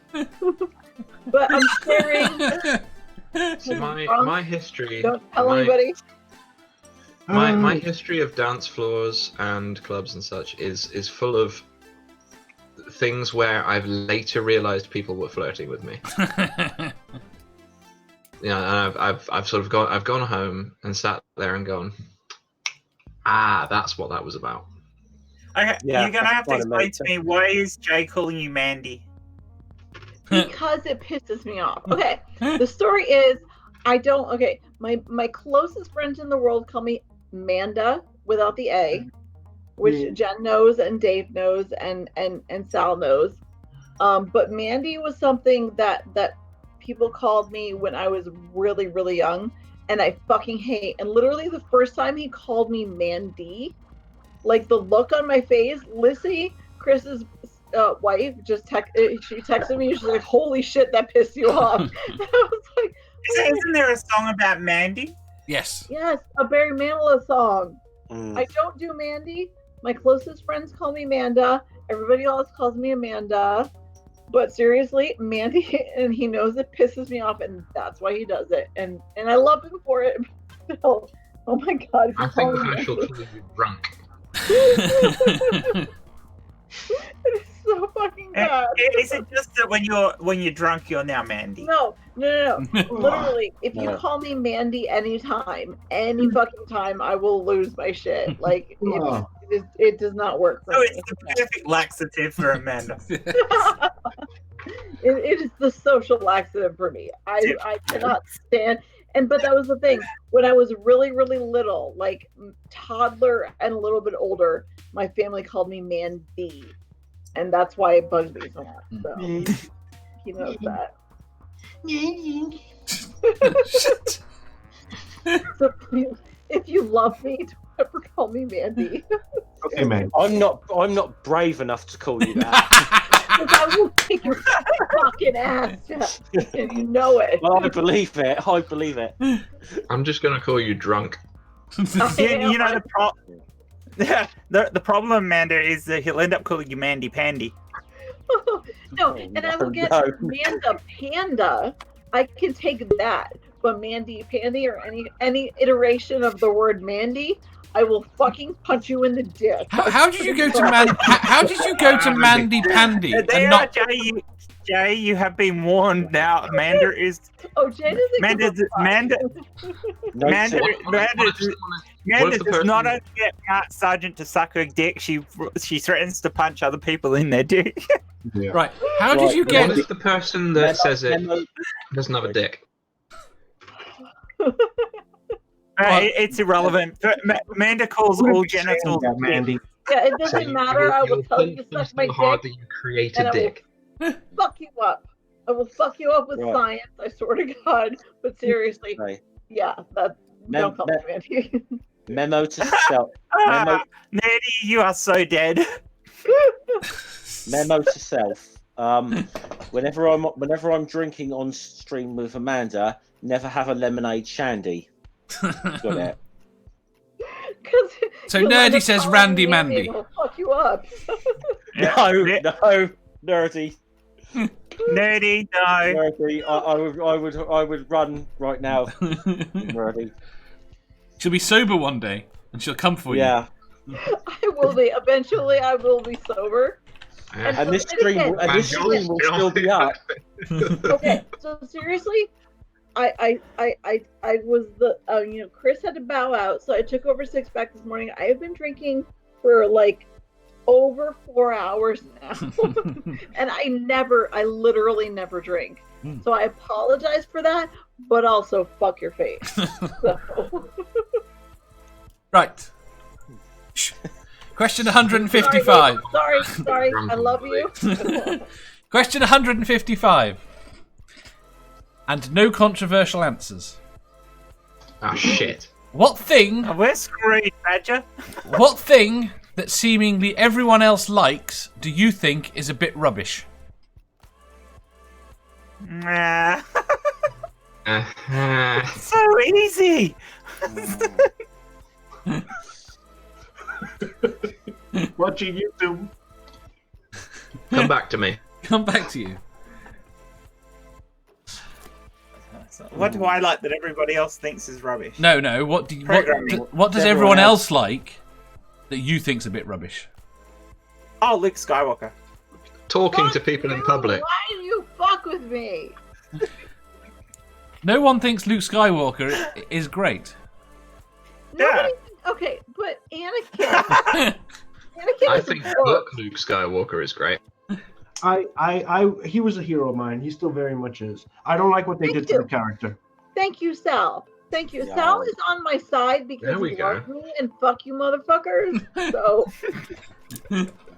But I'm sharing. So my history. Don't tell my, anybody. My history of dance floors and clubs and such is full of things where I've later realised people were flirting with me. And I've sort of gone home and sat there and gone, that's what that was about. Okay, Yeah, you're gonna have to that's quite explain to me why is Jay calling you Mandy? Because it pisses me off. Okay, the story is my closest friends in the world call me Manda without the A, which Jen knows and Dave knows and Sal knows. But Mandy was something that people called me when I was really, really young, and I fucking hate. And literally the first time he called me Mandy, like the look on my face, Lissy, Chris's wife, she texted me. She's like, "Holy shit, that pissed you off." And I was like, Isn't there a song about Mandy? Yes. "Yes, a Barry Manilow song." Mm. I don't do Mandy. My closest friends call me Manda. Everybody else calls me Amanda. But seriously, Mandy, and he knows it pisses me off, and that's why he does it. And I love him for it. Oh my god! I think I shall call you drunk. It is so fucking bad. Is it just that when you're drunk, you're now Mandy? No. Literally, if you call me Mandy anytime, any fucking time, I will lose my shit. Like, it does not work for So me. it's the perfect laxative for Amanda. It is the social laxative for me. I cannot stand. But that was the thing. When I was really, really little, like toddler and a little bit older, my family called me Mandy, and that's why it bugs me so much. So he knows that. So please, if you love me, don't ever call me Mandy. Okay, man. I'm not brave enough to call you that. Because I will kick your fucking ass, Jeff, and you know it. Well, I believe it. I'm just gonna call you drunk. You know the problem, Amanda, is that he'll end up calling you Mandy Pandy. No, and I will get Manda Panda. I can take that, but Mandy Pandy or any iteration of the word Mandy, I will fucking punch you in the dick. How did you go to Mandy Pandy? There, And not... Jay, you have been warned now. Amanda is. Oh, Jay doesn't. Amanda does not only get Matt Sargent to suck her dick, she threatens to punch other people in their dick. Yeah. Right. How did you get? What is the person that says it doesn't have a dick? It's irrelevant. Amanda calls all genitals Mandy. Yeah, it doesn't matter. I will tell you to suck my hard dick. that you create and a I will dick. fuck you up. I will fuck you up with Right. science. I swear to God. But seriously, Right. yeah, don't call me Mandy. Memo to self. Nerdy, you are so dead. Memo to self. Whenever I'm drinking on stream with Amanda, never have a lemonade shandy. Got it. So Nerdy says Randy Mandy. I'll fuck you up. No, nerdy. Nerdy, no. Nerdy. I would run right now. Nerdy. She'll be sober one day, and she'll come for you. Yeah. I will be. Eventually, I will be sober. And this stream will still be up. Okay, so seriously, I was Chris had to bow out, so I took over 6-pack this morning. I have been drinking for like over 4 hours now, and I literally never drink. So I apologize for that, but also fuck your face. So. Right. Question 155. Sorry, I love you. Question 155. And no controversial answers. Ah, shit. What thing We're screwed, Badger. What thing that seemingly everyone else likes do you think is a bit rubbish? Nah. Uh-huh. So easy. Watching YouTube. Come back to me. Come back to you. What do I like that everybody else thinks is rubbish? No. What does Everyone everyone else. else like that you think's a bit rubbish? Oh, Luke Skywalker. Talking to Fuck people in you! public. Why do you fuck with me? No one thinks Luke Skywalker is great. Yeah. Okay, but Anakin. Anakin I is think a dork. Luke Skywalker is great. He was a hero of mine. He still very much is. I don't like what they did to the character. Thank you, Sal. Thank you. Yeah. Sal is on my side because There we he go. loves me and fuck you motherfuckers. So,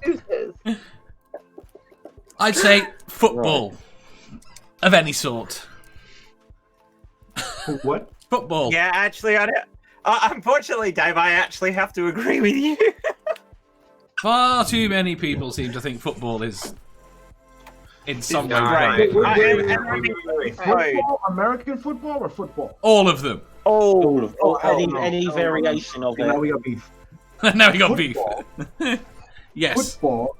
deuces. I'd say football of any sort. What? Football. Yeah, actually, I don't. Unfortunately, Dave, I actually have to agree with you. Far too many people seem to think football is in some way Right. great. Football, American football, or football? All of them. All of hell no. any variation of Now it. we got beef. Now we got beef. Football, Yes. football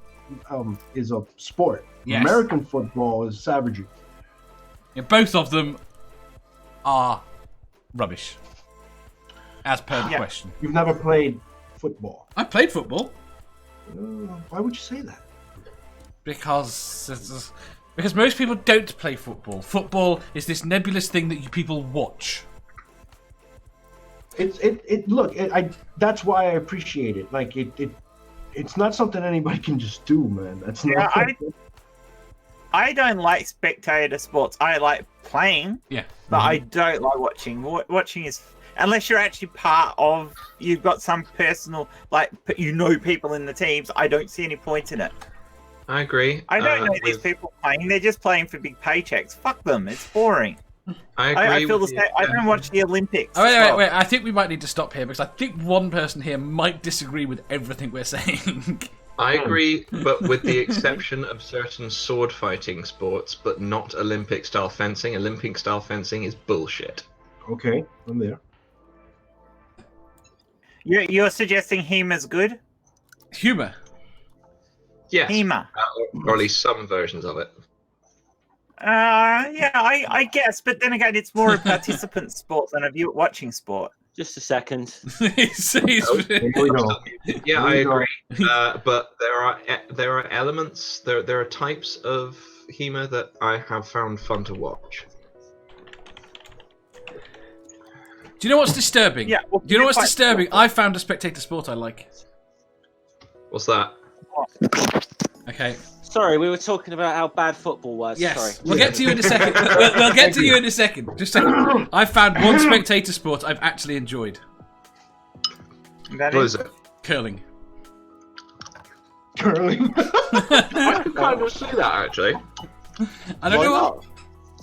is a sport. Yes. American football is savagery. Yeah, both of them are rubbish. As per the Yeah. question. You've never played football. I played football Why would you say that? because most people don't play football. Football is this nebulous thing that you people watch. That's why I appreciate it. Like it's not something anybody can just do, man. That's Yeah, not. I don't like spectator sports. I like playing, Yeah. but I don't like watching. Watching is, unless you're actually part of, you've got some personal, people in the teams. I don't see any point in it. I agree. I don't know these with- people playing. They're just playing for big paychecks. Fuck them. It's boring. I agree. I feel the with same. you. I don't watch the Olympics. Oh, wait. I think we might need to stop here because I think one person here might disagree with everything we're saying. I agree, but with the exception of certain sword fighting sports, but not Olympic style fencing. Olympic style fencing is bullshit. Okay, I'm there. You're suggesting HEMA's good? Humour. Yes, HEMA. or at least some versions of it. Yeah, I guess, but then again, it's more a participant sport than a watching sport. Just a second. He's- Here we go. Yeah, I agree. But there are elements, there are types of HEMA that I have found fun to watch. Do you know what's disturbing? Yeah. Well, Do you know what's quite- disturbing? I found a spectator sport I like. What's that? Okay. Sorry, we were talking about how bad football was. Yes. Sorry. We'll get to you in a second. We'll get to you in a second. Just a second. I found one spectator sport I've actually enjoyed. That What is- is it? Curling. Curling. I can kind of see that actually. I don't Why know not? what.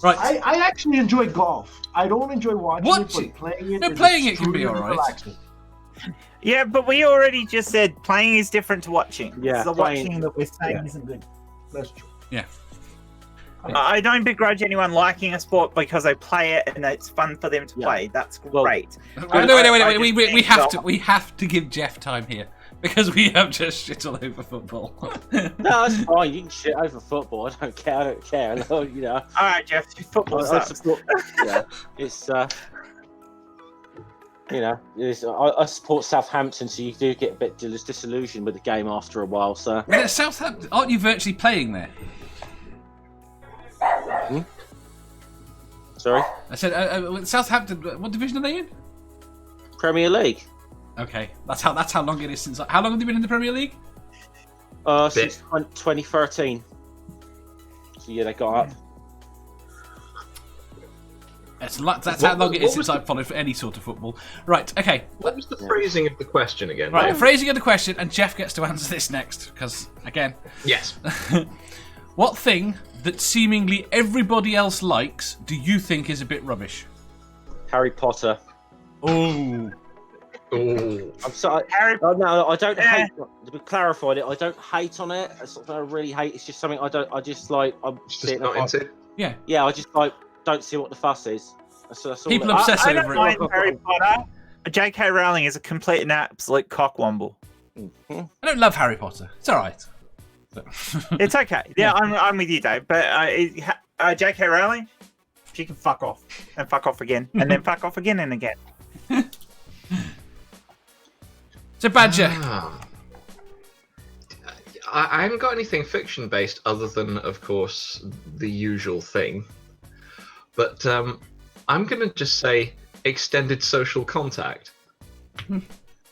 Right. I actually enjoy golf. I don't enjoy watching Watching? it, but playing it. No, is playing it can be extremely alright. relaxing. Yeah, but we already just said playing is different to watching. Yeah, It's the playing- watching that we're saying yeah. isn't good. That's true. Yeah. I don't begrudge anyone liking a sport because they play it and it's fun for them to Yeah. play. That's Well- great. Wait. I We just have think to. We have to give Jeff time here because we have just shit all over football. No, that's fine. You can shit over football. I don't care. I don't care. You know. All right, Jeff. Football I sucks. support. Yeah, it's I support Southampton, so you do get a bit disillusioned with the game after a while. So Well, Southampton, aren't you virtually playing there? sorry, I said Southampton. What division are they in? Premier League. Okay, that's how long it is since. How long have they been in the Premier League? Since 2013. So yeah, they got up. That's how long it is since I've followed for any sort of football. Right. Okay. What was the phrasing of the question again? Right. Phrasing of the question, and Jeff gets to answer this next because again, Yes. what thing that seemingly everybody else likes do you think is a bit rubbish? Harry Potter. Oh. Ooh. I'm sorry. Harry- No, I don't hate. To be clarified, it. I don't hate on it. It's something I really hate. It's just something I don't. I just like. I'm Just sitting not into. Yeah, I just like don't see what the fuss is. That's all People it- obsess I don't over mind it. Harry Potter. J.K. Rowling is a complete and absolute cockwomble. I don't love Harry Potter. It's all right. It's okay. Yeah, I'm with you, Dave. But J.K. Rowling, She can fuck off and fuck off again, and then fuck off again and again. So Badger. I haven't got anything fiction based other than, of course, the usual thing. But I'm going to just say extended social contact.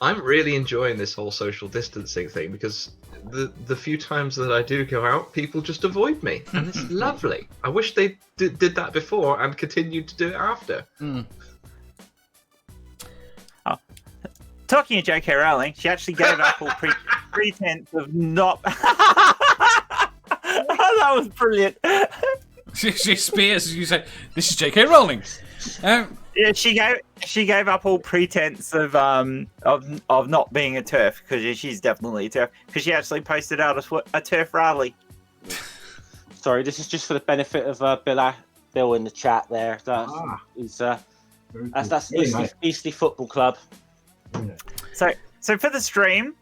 I'm really enjoying this whole social distancing thing because the few times that I do go out, people just avoid me. And it's lovely. I wish they did that before and continued to do it after. Talking of J.K. Rowling, she actually gave up all pretense of not. That was brilliant. She spears. You say, "This is J.K. Rowling." Yeah, she gave up all pretense of not being a TERF because she's definitely a TERF because she actually posted out a TERF rally. Sorry, this is just for the benefit of Bill in the chat there. That's Eastleigh Football Club. So for the stream,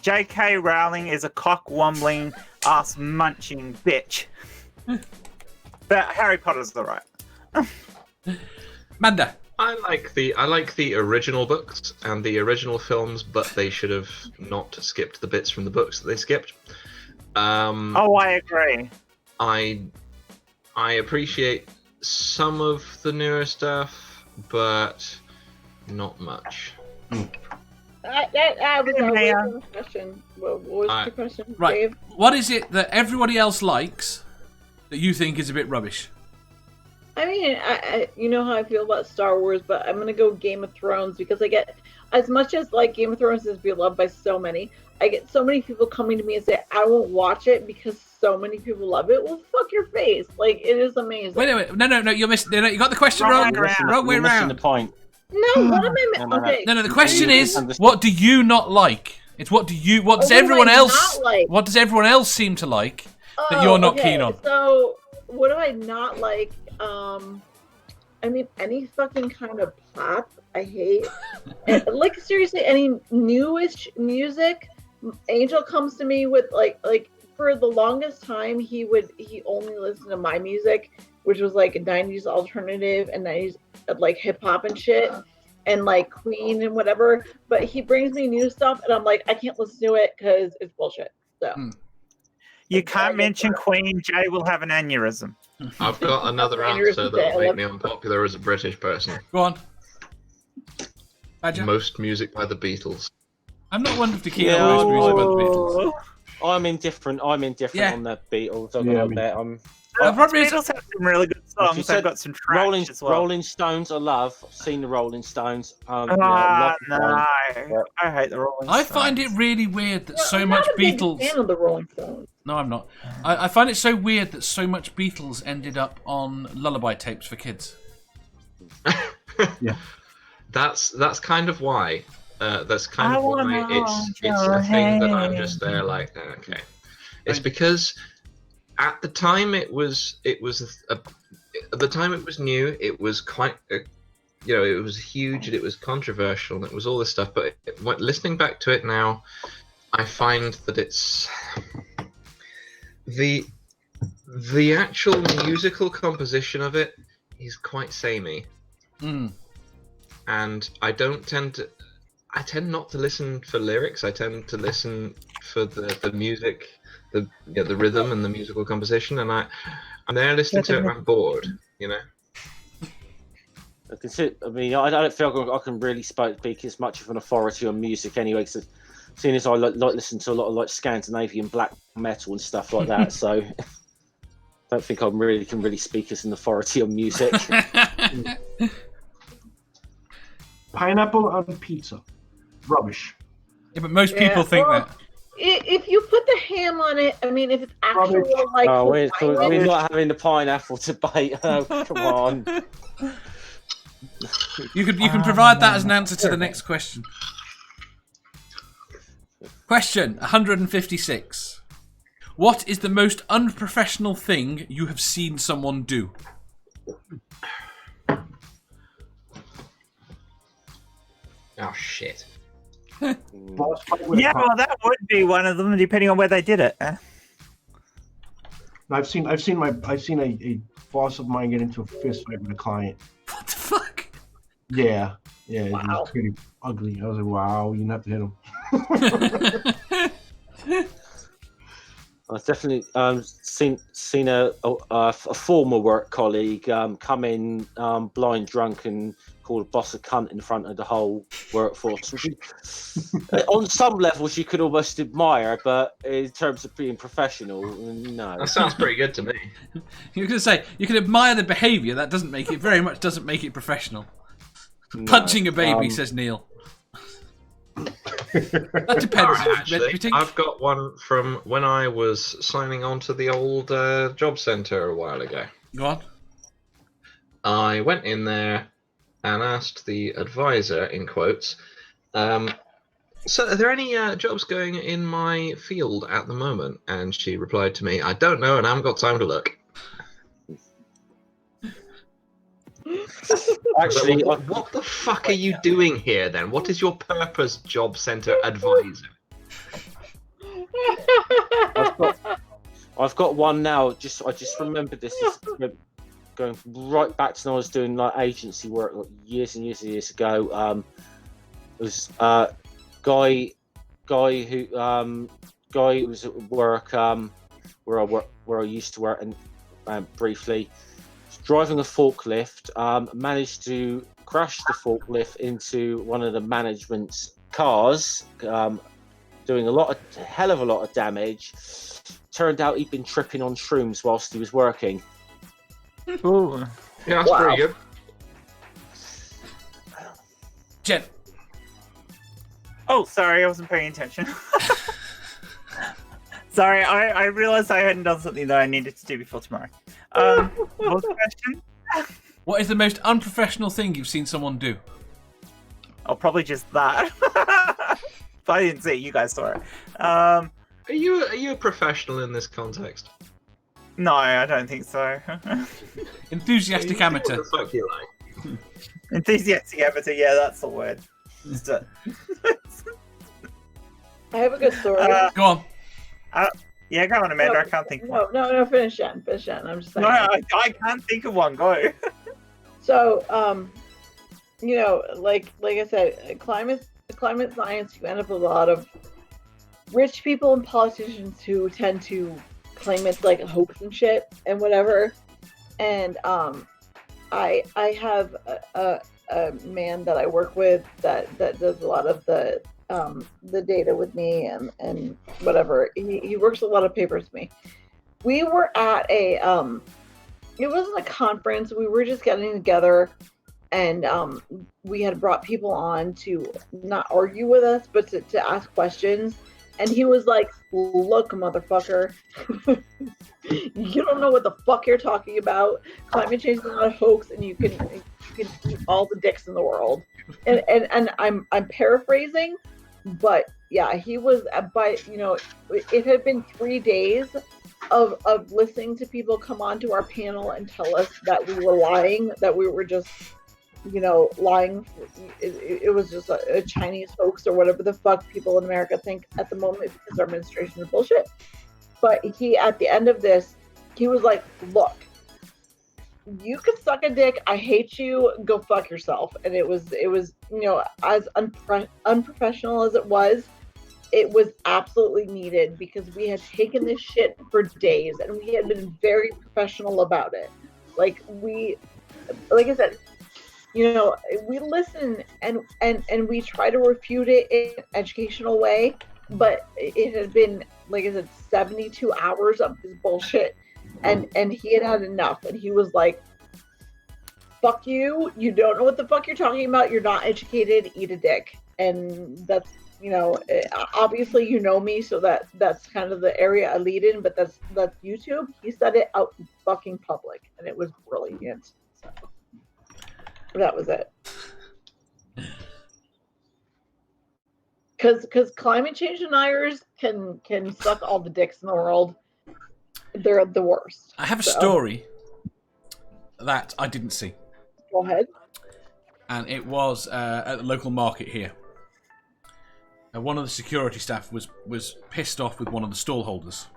J.K. Rowling is a cock-wombling, ass-munching bitch. But Harry Potter's alright. Manda. I like the original books and the original films, but they should have not skipped the bits from the books that they skipped. I agree. I appreciate some of the newer stuff, but not much. That was a question. What was the question, right. Dave? What is it that everybody else likes that you think is a bit rubbish? I mean, I you know how I feel about Star Wars, but I'm gonna go Game of Thrones because I get, as much as like Game of Thrones is beloved by so many, I get so many people coming to me and say I won't watch it because so many people love it. Well, fuck your face! Like it is amazing. Wait, no, you missed. No, you got the question wrong way You're missing around. the point. No, what am I? Okay. No. The question is, what do you not like? It's what does everyone else like? What does everyone else seem to like that you're not keen on? So, what do I not like? I mean, any fucking kind of pop, I hate. And, like seriously, any newish music. Angel comes to me with like for the longest time he only listened to my music, which was like 90s alternative and 90s like hip hop and shit, and like Queen and whatever. But he brings me new stuff, and I'm like, I can't listen to it because it's bullshit. So you can't mention Queen. Jay will have an aneurysm. I've got another answer that will make me unpopular as a British person. Go on. Badger? Most music by the Beatles. I'm not one of the key on most music by the Beatles. I'm indifferent on the Beatles. I've got to admit. The Beatles have some really good songs. They've got some tracks as well. Rolling Stones, I love. I've seen the Rolling Stones. No, I hate the Rolling Stones. I find it really weird that so much Beatles. I'm not a big fan of the Rolling Stones. No, I'm not. I find it so weird that so much Beatles ended up on lullaby tapes for kids. Yeah, that's kind of why. That's kind of why it's a thing that I'm just there like, okay. It's because at the time it was new. It was quite, it was huge and it was controversial and it was all this stuff. But listening back to it now, I find that it's the actual musical composition of it is quite samey, and I tend not to listen for lyrics. I tend to listen for the music, the rhythm and the musical composition, and I'm there listening to it and I'm bored, I don't feel like I can really speak as much of an authority on music anyway, because seeing as I like listen to a lot of like Scandinavian black metal and stuff like that, so I don't think I can really speak as an authority on music. Pineapple on pizza. Rubbish. Yeah, but most people think that. If you put the ham on it, I mean, if it's actual like. Oh, we're not having the pineapple debate. Oh, come on. You can provide that as an answer to the next question. Question 156. What is the most unprofessional thing you have seen someone do? Oh shit. Yeah, well, that would be one of them, depending on where they did it. I've seen a boss of mine get into a fist fight with a client. What the fuck? Yeah, it Wow. was pretty ugly. I was like, wow, you didn't have to hit him. I've definitely seen a former work colleague come in blind drunk and call a boss a cunt in front of the whole workforce. Which on some levels you could almost admire, but in terms of being professional, no. That sounds pretty good to me. You're going to say you can admire the behaviour. That doesn't make it professional. No. Punching a baby, says Neil. That depends. Actually, I've got one from when I was signing on to the old job centre a while ago. Go on. I went in there and asked the advisor, in quotes, so are there any jobs going in my field at the moment? And she replied to me, I don't know and I haven't got time to look. Actually, what the fuck are you doing here then? What is your purpose, job centre advisor? I've got one now. I just remembered this. Is going right back to when I was doing like agency work like, years and years ago. It was guy who was at work where I used to work and briefly. Driving a forklift, managed to crash the forklift into one of the management's cars, doing a hell of a lot of damage. Turned out he'd been tripping on shrooms whilst he was working. Ooh. Yeah, that's pretty good. Jen. Oh, sorry, I wasn't paying attention. Sorry, I realised I hadn't done something that I needed to do before tomorrow. What was the question? What is the most unprofessional thing you've seen someone do? Oh, probably just that. But I didn't see it, you guys saw it. Are you a professional in this context? No, I don't think so. Enthusiastic You amateur. do what the fuck you like. Enthusiastic amateur, yeah, that's the word. I have a good story. Go on. Yeah, go on, Amanda. I can't think of one. No, finish that. I'm just saying. No, I can't think of one. Go. So, like I said, climate science, you end up with a lot of rich people and politicians who tend to claim it's like a hoax and shit and whatever. And I have a man that I work with that does a lot of the data with me and whatever. He works a lot of papers with me. We were at a it wasn't a conference. We were just getting together, and we had brought people on to not argue with us, but to ask questions. And he was like, "Look, motherfucker, you don't know what the fuck you're talking about. Climate change is not a hoax, and you can eat all the dicks in the world." And I'm paraphrasing, but yeah, he was. But it had been 3 days of listening to people come onto our panel and tell us that we were lying, that we were just lying. It was just a Chinese hoax or whatever the fuck people in America think at the moment because our administration is bullshit. But he, at the end of this, he was like, "Look, you can suck a dick. I hate you. Go fuck yourself." And it was as unprofessional as it was absolutely needed, because we had taken this shit for days and we had been very professional about it. Like I said, we listen and we try to refute it in an educational way, but it had been, like I said, 72 hours of this bullshit, and he had enough, and he was like, "Fuck you, you don't know what the fuck you're talking about, you're not educated, eat a dick." And that's, obviously me, so that's kind of the area I lead in, but that's YouTube. He said it out in fucking public, and it was brilliant. So that was it. Because climate change deniers can suck all the dicks in the world. They're the worst. I have a story that I didn't see. Go ahead. And it was at the local market here. One of the security staff was pissed off with one of the stall holders.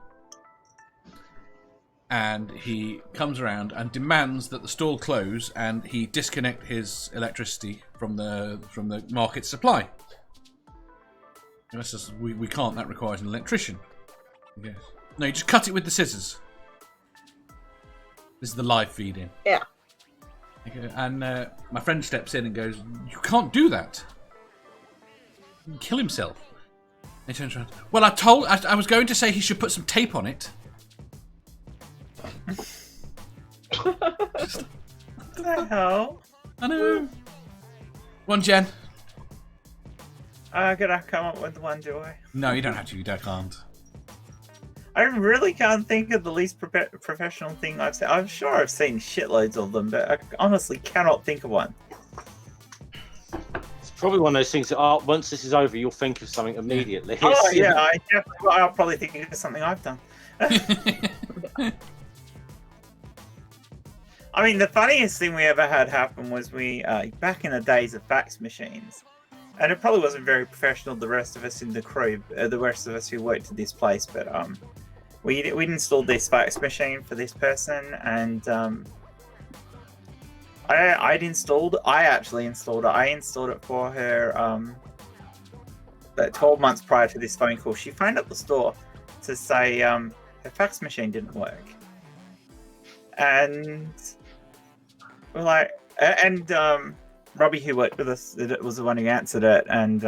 and he comes around and demands that the stall close and he disconnect his electricity from the market supply. And I says, we can't, that requires an electrician. Yes. No, you just cut it with the scissors. This is the live feed in. Yeah. Okay, and my friend steps in and goes, you can't do that. He'll kill himself. And he turns around. Well, I was going to say he should put some tape on it. What the hell? I know. One, Jen. Could I come up with one, do I? No, you don't have to. You can't. I really can't think of the least professional thing I've seen. I'm sure I've seen shitloads of them, but I honestly cannot think of one. It's probably one of those things that once this is over, you'll think of something immediately. Oh yeah, I'll probably think of something I've done. I mean, the funniest thing we ever had happen was we back in the days of fax machines, and it probably wasn't very professional. The rest of us in the crew, the rest of us who worked at this place, but we'd installed this fax machine for this person, and I actually installed it. I installed it for her. 12 months prior to this phone call, she phoned up the store to say her fax machine didn't work, and we're like, and Robbie, who worked with us, was the one who answered it, and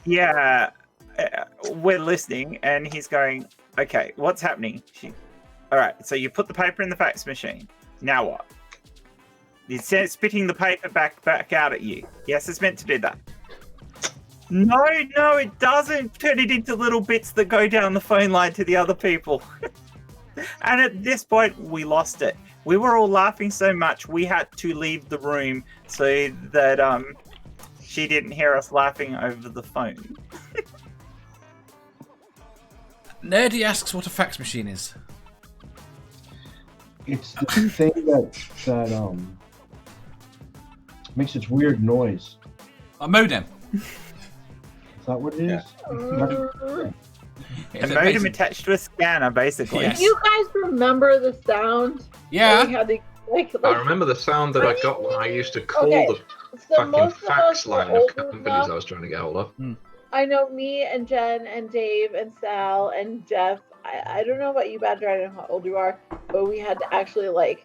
yeah, we're listening, and he's going, okay, what's happening? All right, so you put the paper in the fax machine. Now what? It's spitting the paper back out at you. Yes, it's meant to do that. No, it doesn't. Turn it into little bits that go down the phone line to the other people. And at this point, we lost it. We were all laughing so much, we had to leave the room so that she didn't hear us laughing over the phone. Nerdy asks what a fax machine is. It's the thing that makes its weird noise. A modem. Is that what it is? It's A modem attached to a scanner, basically. Yes. Do you guys remember the sound? Yeah. We had the, I remember the sound that I got when I used to call the so fucking most of fax us were line of older companies enough. I was trying to get hold of. I know me and Jen and Dave and Sal and Jeff. I don't know about you, Badger. I don't know how old you are, but we had to actually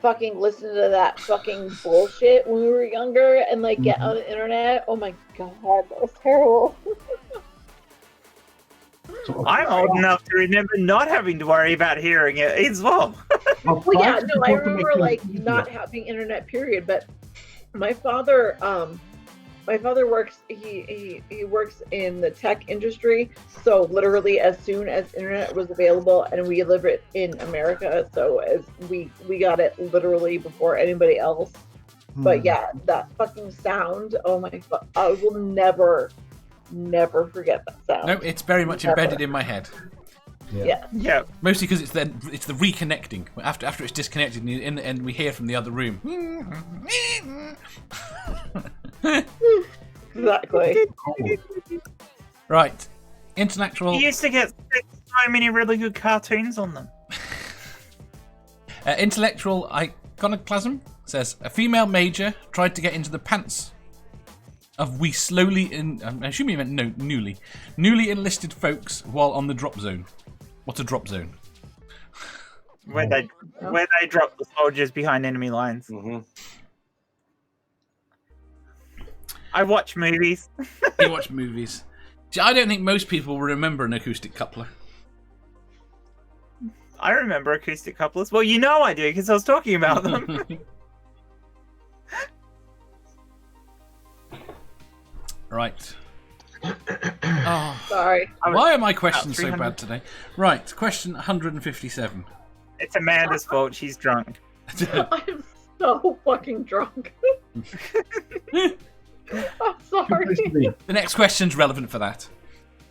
fucking listen to that fucking bullshit when we were younger and get on the internet. Oh my god, that was terrible. I'm old enough to remember not having to worry about hearing it as well. Well, yeah, no, I remember not having internet, period. But my father works. He works in the tech industry. So literally, as soon as internet was available, and we live it in America, so as we got it literally before anybody else. But yeah, that fucking sound. Oh my god, I will never forget that sound. No, it's very much embedded in my head. Yeah. Mostly because it's the reconnecting after it's disconnected and we hear from the other room. Exactly. Right, intellectual. He used to get so many really good cartoons on them. Intellectual iconoclasm says a female major tried to get into the pants of I'm assuming you meant newly enlisted folks while on the drop zone. What's a drop zone? Where they drop the soldiers behind enemy lines. Mm-hmm. I watch movies. You watch movies. See, I don't think most people will remember an acoustic coupler. I remember acoustic couplers. Well, you know I do because I was talking about them. Right. Oh, Sorry. why are my questions so bad today? Right, question 157. It's Amanda's fault. She's drunk. I'm so fucking drunk. I'm sorry. The next question's relevant for that.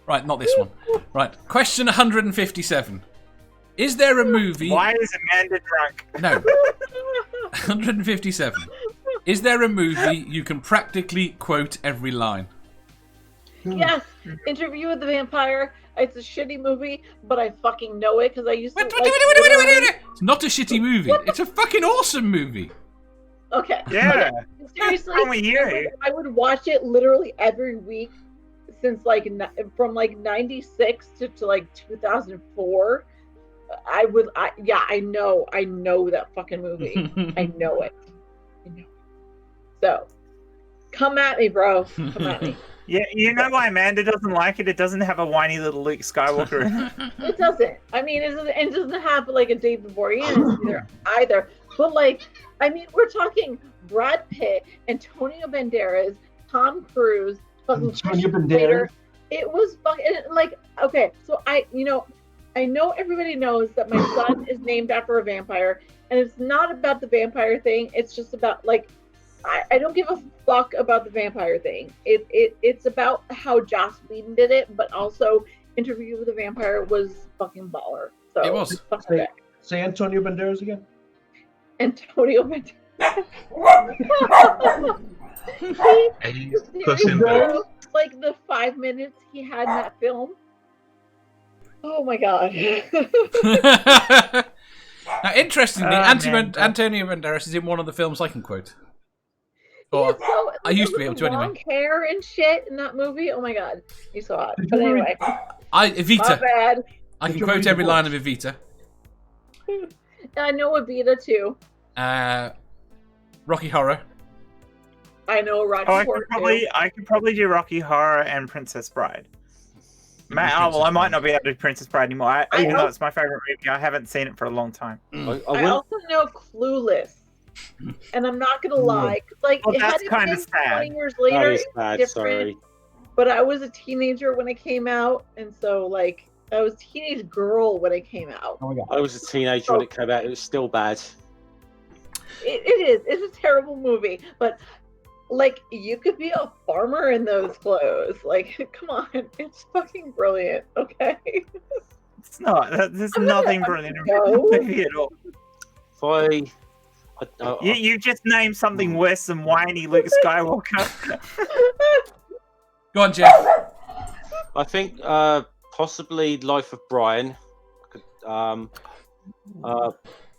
Right, not this one. Right, question 157. Is there a movie... Why is Amanda drunk? No. 157. Is there a movie you can practically quote every line? Yes, Interview with the Vampire. It's a shitty movie, but I fucking know it because I used to. Wait. literally- It's not a shitty movie. It's a fucking awesome movie. Okay. Yeah. Okay. Seriously, Wrong with you? I would watch it literally every week since from 96 to like 2004. I know that fucking movie. I know it. So, come at me, bro. Come at me. Yeah, you know why Amanda doesn't like it? It doesn't have a whiny little Luke Skywalker in it. It doesn't. I mean, it doesn't have like a David Boreanaz either. But like, I mean, we're talking Brad Pitt, Antonio Banderas, Tom Cruise, fucking Antonio Christian Banderas. Slater. It was fucking like, okay, so I know everybody knows that my son is named after a vampire, and it's not about the vampire thing. It's just about like, I don't give a fuck about the vampire thing. It's about how Joss Whedon did it, but also Interview with the Vampire was fucking baller. So It was. fuck that. Say Antonio Banderas again. Antonio Banderas. Hey, Puss in Boots. Like the 5 minutes he had in that film. Oh my god. Now, interestingly, man. Antonio Banderas is in one of the films I can quote. Or, Yeah, so, I used to be able to long anyway. hair and shit in that movie. Oh my god, he's so hot. Did But you read- anyway, my Evita. bad. I Did can you quote read the every line of books? Evita. I know Evita too. Rocky Horror. I know Rocky Oh, I Horror could probably do Rocky Horror and Princess Bride. I might not be able to do Princess Bride anymore. Even though it's my favorite movie, I haven't seen it for a long time. too. I also know Clueless, and I'm not gonna lie, 'cause, like Well, it had that's it kinda been sad. 20 years That later. is It's bad, different. sorry. But I was a teenager when it came out, and so like I was a teenage girl when it came out. Oh my god. I was a teenager when it came out. It was still bad. It is. It's a terrible movie, but like you could be a farmer in those clothes. Like, come on, it's fucking brilliant. Okay. It's not. There's I'm nothing not- brilliant about no. the movie at all. If You just named something worse than whiny Luke Skywalker. Go on, Jeff. I think possibly Life of Brian.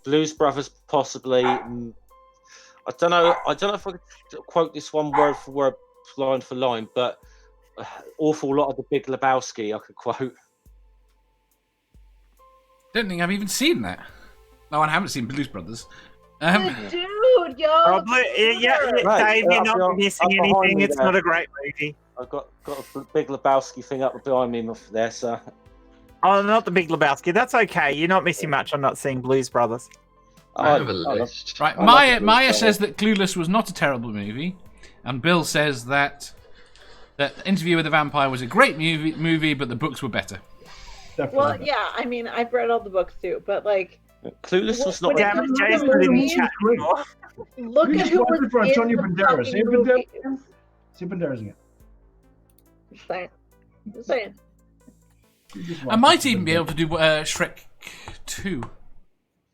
Blues Brothers, possibly. I don't know if I could quote this one word for word, line for line, but awful lot of the Big Lebowski I could quote. Don't think I've even seen that. No, I haven't seen Blues Brothers. Dude, yo. Probably, yeah, Right, Dave, you're up not missing behind anything. me It's there. not a great movie. I've got a Big Lebowski thing up behind me there, so Oh, not the Big Lebowski. That's okay. You're not missing much on not seeing Blues Brothers. I have a list. Right, I Maya love the Maya Blues says that Clueless was not a terrible movie, and Bill says that Interview with the Vampire was a great movie, but the books were better. Definitely. Well, yeah. I mean, I've read all the books too, but like, Clueless was not. Damn it, Look at Jason the didn't movies. chat anymore. look You at just who wanted was for in Antonio the Banderas. fucking Say Banderas. movies. Say Banderas again. Just saying. Just saying. You just I want might to even be Banderas. able to do Shrek 2.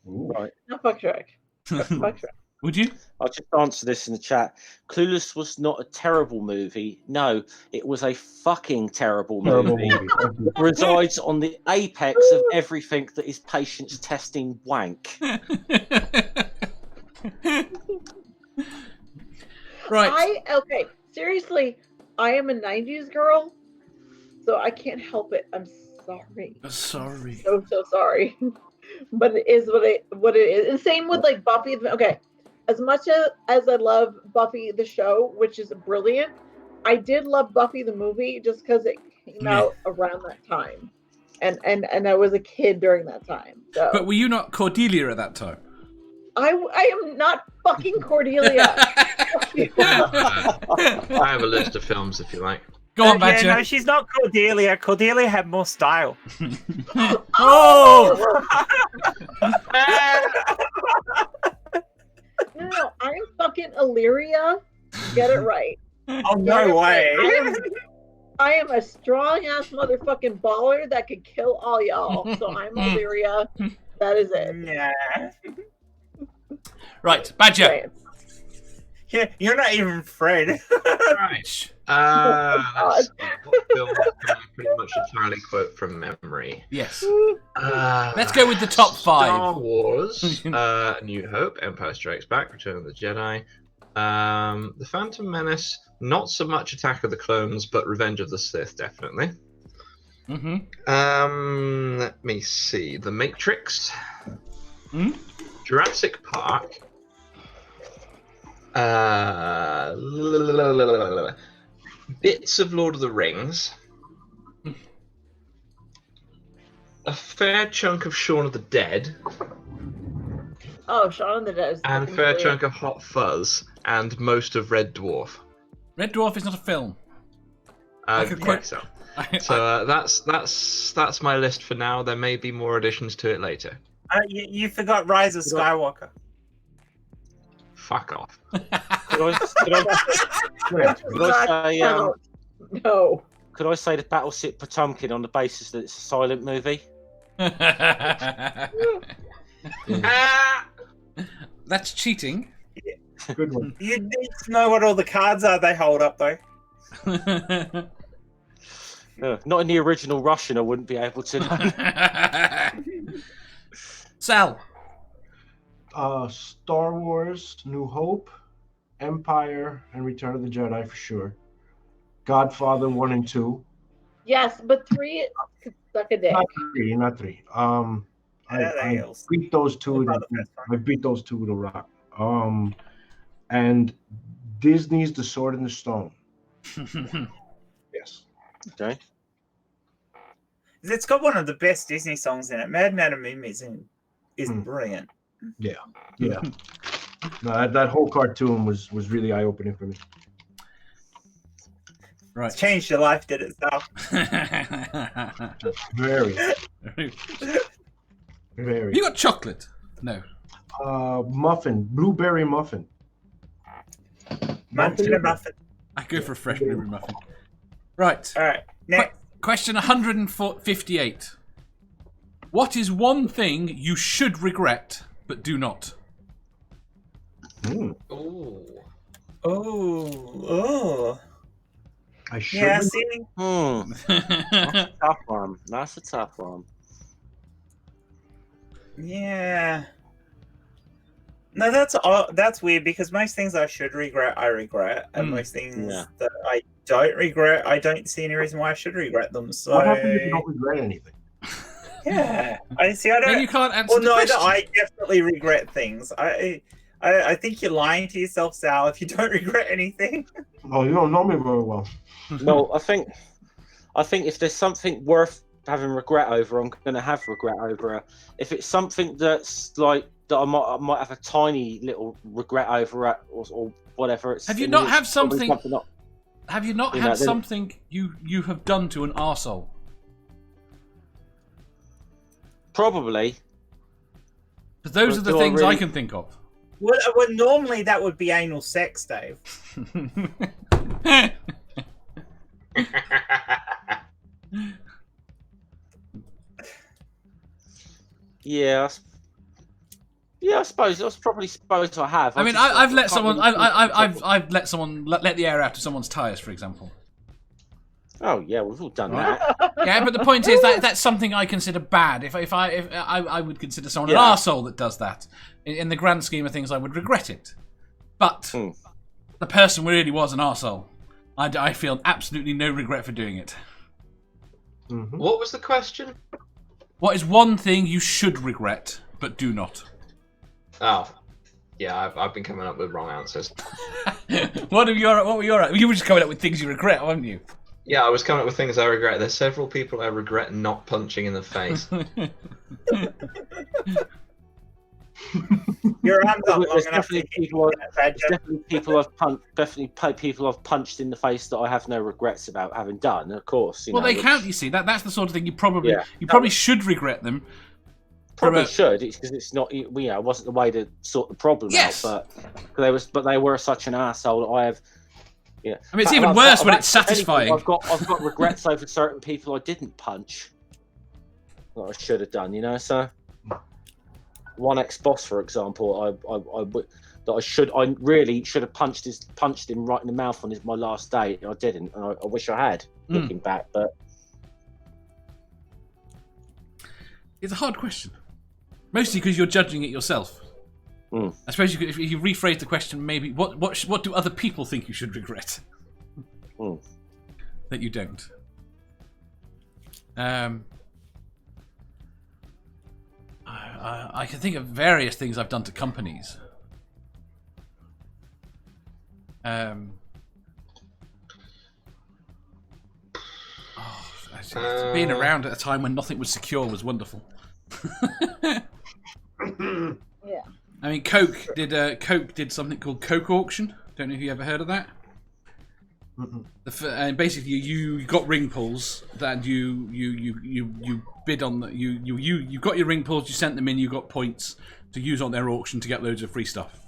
Ooh. Right. No, fuck Shrek. Fuck Shrek. Would you? I'll just answer this in the chat. Clueless was not a terrible movie. No, it was a fucking terrible Terrible movie. movie. Thank you. Resides on the apex of everything that is patience testing wank. Right. Okay, seriously, I am a 90s girl, so I can't help it. I'm sorry. Sorry. So sorry. But it is what it is. And same with like Buffy. Okay, as much as I love Buffy the show, which is brilliant, I did love Buffy the movie just because it came out around that time. And I was a kid during that time. So But were you not Cordelia at that time? I am not fucking Cordelia. I have a list of films if you like. Go on, Badger. Yeah, no, she's not Cordelia. Cordelia had more style. Oh! No, I'm fucking Illyria. Get it right. Oh, no way. I am a strong ass motherfucking baller that could kill all y'all. So I'm Illyria. That is it. Yeah. Right, Badger. Right. You're not even Fred. Right. Let's see. What film can I pretty much entirely quote from memory? Yes. Let's go with the top 5. Star Wars, New Hope, Empire Strikes Back, Return of the Jedi, The Phantom Menace, not so much Attack of the Clones, but Revenge of the Sith, definitely. Let me see. The Matrix, Jurassic Park, bits of Lord of the Rings, a fair chunk of Shaun of the Dead, Oh, Shaun of the Dead. and a fair chunk of Hot Fuzz, and most of Red Dwarf. Red Dwarf is not a film. So that's my list for now. There may be more additions to it later. You forgot Rise of Skywalker. Fuck off. No. Could I say the Battleship Potemkin on the basis that it's a silent movie? That's cheating. Good one. You need to know what all the cards are they hold up, though. Not in the original Russian, I wouldn't be able to know. Sal. Star Wars, New Hope, Empire, and Return of the Jedi for sure. Godfather 1 and 2. Yes, but 3 could suck a dick. Not three. I beat those two. I beat those two with a rock. And Disney's The Sword and the Stone. Yes. Okay. It's got one of the best Disney songs in it. Mad Madam Mim is brilliant. Yeah. No, that whole cartoon was really eye opening for me. Right. It's changed your life, did it, Sal? Very. Very. You got chocolate? No. Muffin, blueberry muffin. Munchkin and muffin. I go for a fresh blueberry muffin. Right. All right. Next. Question 158. What is one thing you should regret but do not? Ooh. Oh. I should. Yeah, see? That's a tough one. Yeah. No, that's weird because most things I should regret, I regret, and most things that I don't regret, I don't see any reason why I should regret them. So What happens if you don't regret anything? yeah, I don't. Then you can't answer Well, the no, question. I definitely regret things. I think you're lying to yourself, Sal, if you don't regret anything. Oh, you don't know me very well. No, I think if there's something worth having regret over, I'm going to have regret over it. If it's something that's like that, I might have a tiny little regret over it, or whatever. Have you not had something? Have you not had something you have done to an arsehole? Probably. Because those are the things I can think of. Well, normally that would be anal sex, Dave. Yeah, I suppose I have. I mean, I've let someone I've let someone let the air out of someone's tires, for example. Oh yeah, we've all done that. Yeah, but the point is that that's something I consider bad. If I would consider someone an arsehole that does that. In the grand scheme of things, I would regret it. But the person really was an arsehole. I feel absolutely no regret for doing it. Mm-hmm. What was the question? What is one thing you should regret but do not? Oh, yeah, I've been coming up with wrong answers. What were your? You were just coming up with things you regret, weren't you? Yeah, I was coming up with things I regret. There's several people I regret not punching in the face. Your arm's not long There's enough. definitely people I've punched in the face that I have no regrets about having done. Of course, they count. You see, that's the sort of thing you probably should regret them. Probably should, because it's not. It wasn't the way to sort the problem out. But they were such an arsehole that I have. Yeah, I mean, it's even worse when it's satisfying. I've got regrets over certain people I didn't punch that I should have done. So one ex-boss, for example, that I really should have punched him right in the mouth on my last day. I didn't, and I wish I had, looking back. But it's a hard question, mostly because you're judging it yourself. I suppose if you rephrase the question, maybe what do other people think you should regret that you don't? I can think of various things I've done to companies. Being around at a time when nothing was secure was wonderful. Yeah. I mean, Coke did something called Coke Auction. Don't know if you ever heard of that. And basically, you got ring pulls that you bid on. You got your ring pulls. You sent them in. You got points to use on their auction to get loads of free stuff.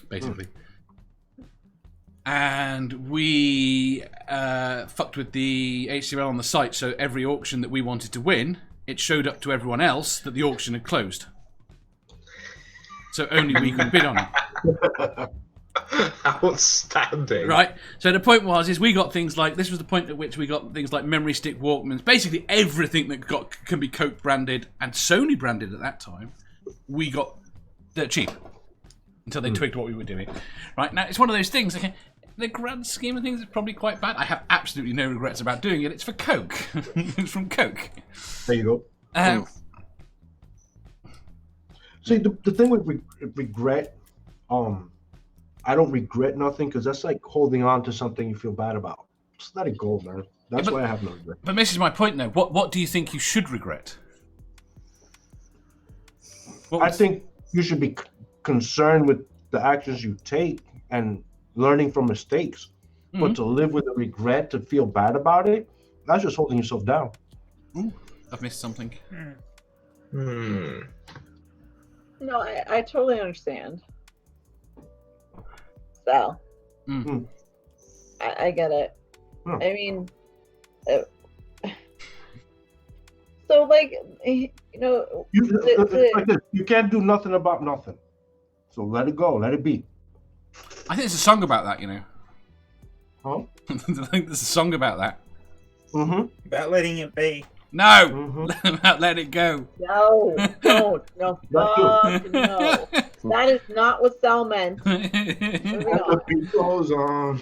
Basically, and we fucked with the HTML on the site. So every auction that we wanted to win, it showed up to everyone else that the auction had closed. So only we could bid on it. Outstanding. Right. So the point is we got things like, this was the point at which we got things like memory stick Walkmans, basically everything that can be Coke branded and Sony branded at that time. We got cheap until they twigged what we were doing. Right now, it's one of those things. Okay, the grand scheme of things, it's probably quite bad. I have absolutely no regrets about doing it. It's for Coke. It's from Coke. There you go. See, the thing with regret, I don't regret nothing because that's like holding on to something you feel bad about. Just let it go, man. That's why I have no regret. But this is my point, though. What do you think you should regret? I think you should be concerned with the actions you take and learning from mistakes. But to live with a regret, to feel bad about it, that's just holding yourself down. Ooh, I've missed something. No, I totally understand. So, I get it. I mean, so like, you know, you can't do nothing about nothing. So let it go, let it be. I think there's a song about that, you know. Huh? I think there's a song about that. About letting it be. No! Let it go. No, don't. No, fuck no. That is not what Sal meant. The beat goes on.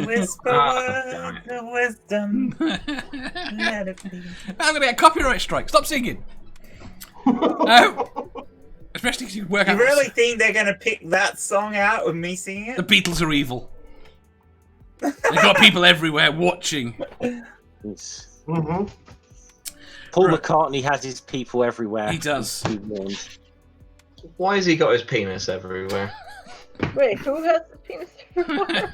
Whisper words of wisdom. Let it be. I'm going to get a copyright strike. Stop singing. Especially because you work out. You really think they're going to pick that song out with me singing it? The Beatles are evil. They've got people everywhere watching. Paul McCartney has his people everywhere. He does. Why has he got his penis everywhere? Wait, who has the penis everywhere?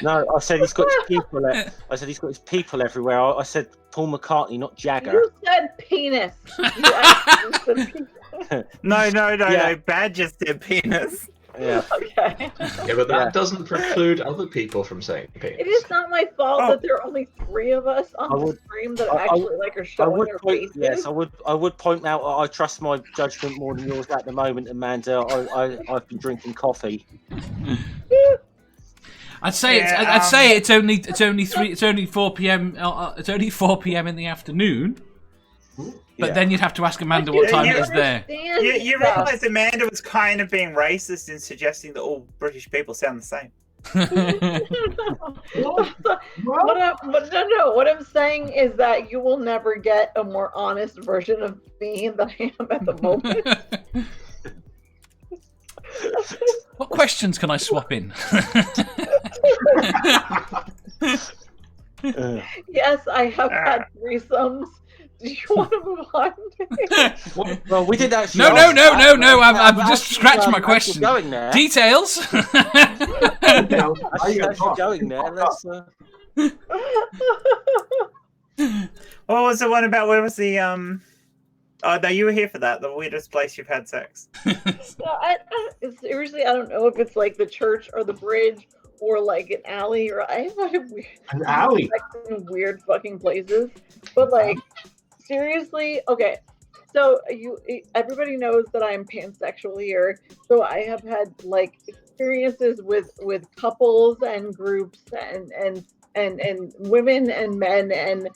No, I said he's got his people. I said he's got his people everywhere. I said Paul McCartney, not Jagger. You said penis. You actually said penis. No. Badger said penis. Yeah. Okay. Yeah, but that doesn't preclude other people from saying penis. It is not my fault that there are only 3 of us on the stream that actually are showing their faces. Yes, I would point out I trust my judgment more than yours at the moment, Amanda. I've been drinking coffee. I'd say it's only 4 p.m. It's only 4 p.m. in the afternoon. But then you'd have to ask Amanda what time it is there. You realise Amanda was kind of being racist in suggesting that all British people sound the same. What I'm saying is that you will never get a more honest version of me than I am at the moment. What questions can I swap in? Yes, I have had threesomes. Do you want to move on? Well, we did actually. No. I'm just scratching my question. Going there. Details. Actually going there. Let's. What was the one about? Where was the Oh no, you were here for that. The weirdest place you've had sex. Seriously, I don't know if it's like the church or the bridge or like an alley or I've had weird. An alley. In weird fucking places, but like. Seriously, okay. So everybody knows that I'm pansexual here. So I have had like experiences with couples and groups and women and men, and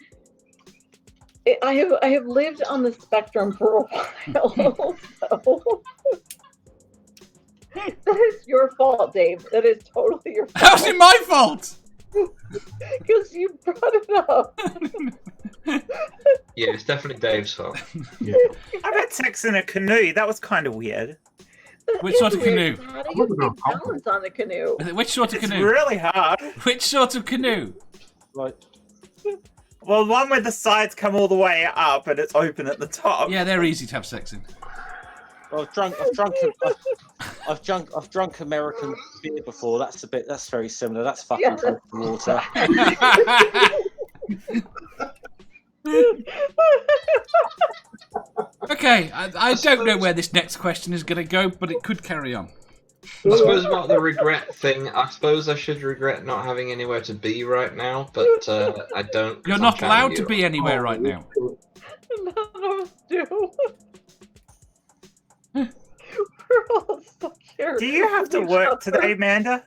I have lived on the spectrum for a while. So that is your fault, Dave. That is totally your fault. How's it my fault? Because you brought it up. Yeah, it's definitely Dave's fault. Yeah. I've had sex in a canoe. That was kind of weird. Which sort of canoe? How do you get balance on a canoe? Which sort of It's canoe? really hard. Which sort of canoe? Like, Well, one where the sides come all the way up and it's open at the top. Yeah, they're easy to have sex in. I've drunk American beer before. That's very similar. That's fucking cold water. Okay, I don't know where this next question is going to go, but it could carry on. I suppose about the regret thing, I suppose I should regret not having anywhere to be right now, but I don't. You're not allowed to be anywhere right now. None of us do. We're all stuck here. Do you have to work today, Amanda?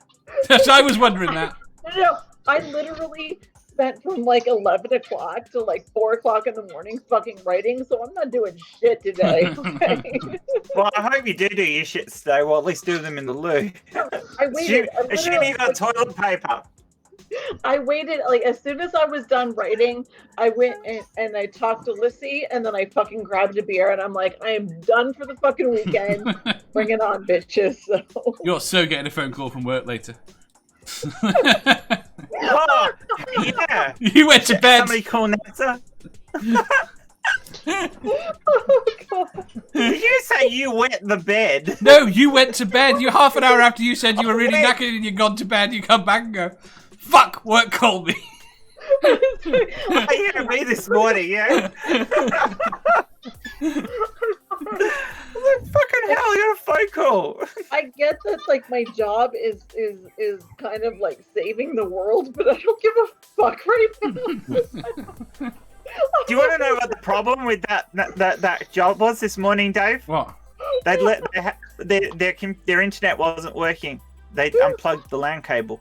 I was wondering that. No, I literally spent from like 11 o'clock to like 4 o'clock in the morning fucking writing, so I'm not doing shit today. Okay? Well, I hope you do your shits today. Well, at least do them in the loo. I waited. Assume you got toilet paper. I waited, like, as soon as I was done writing, I went and I talked to Lissy, and then I fucking grabbed a beer, and I'm like, I am done for the fucking weekend. Bring it on, bitches. So. You're so getting a phone call from work later. Oh, yeah. You went to bed. Somebody call NASA? Oh, God. Did you say you wet the bed? No, you went to bed. You half an hour after you said you were really knackered and you'd gone to bed, you come back and go, fuck, work called me. I hear me this morning, yeah? Like, fucking hell, I got a phone call. I get that, like, my job is kind of like saving the world, but I don't give a fuck right now. Do you want to know what the problem with that job was this morning, Dave? What? They'd their internet wasn't working. They unplugged the LAN cable.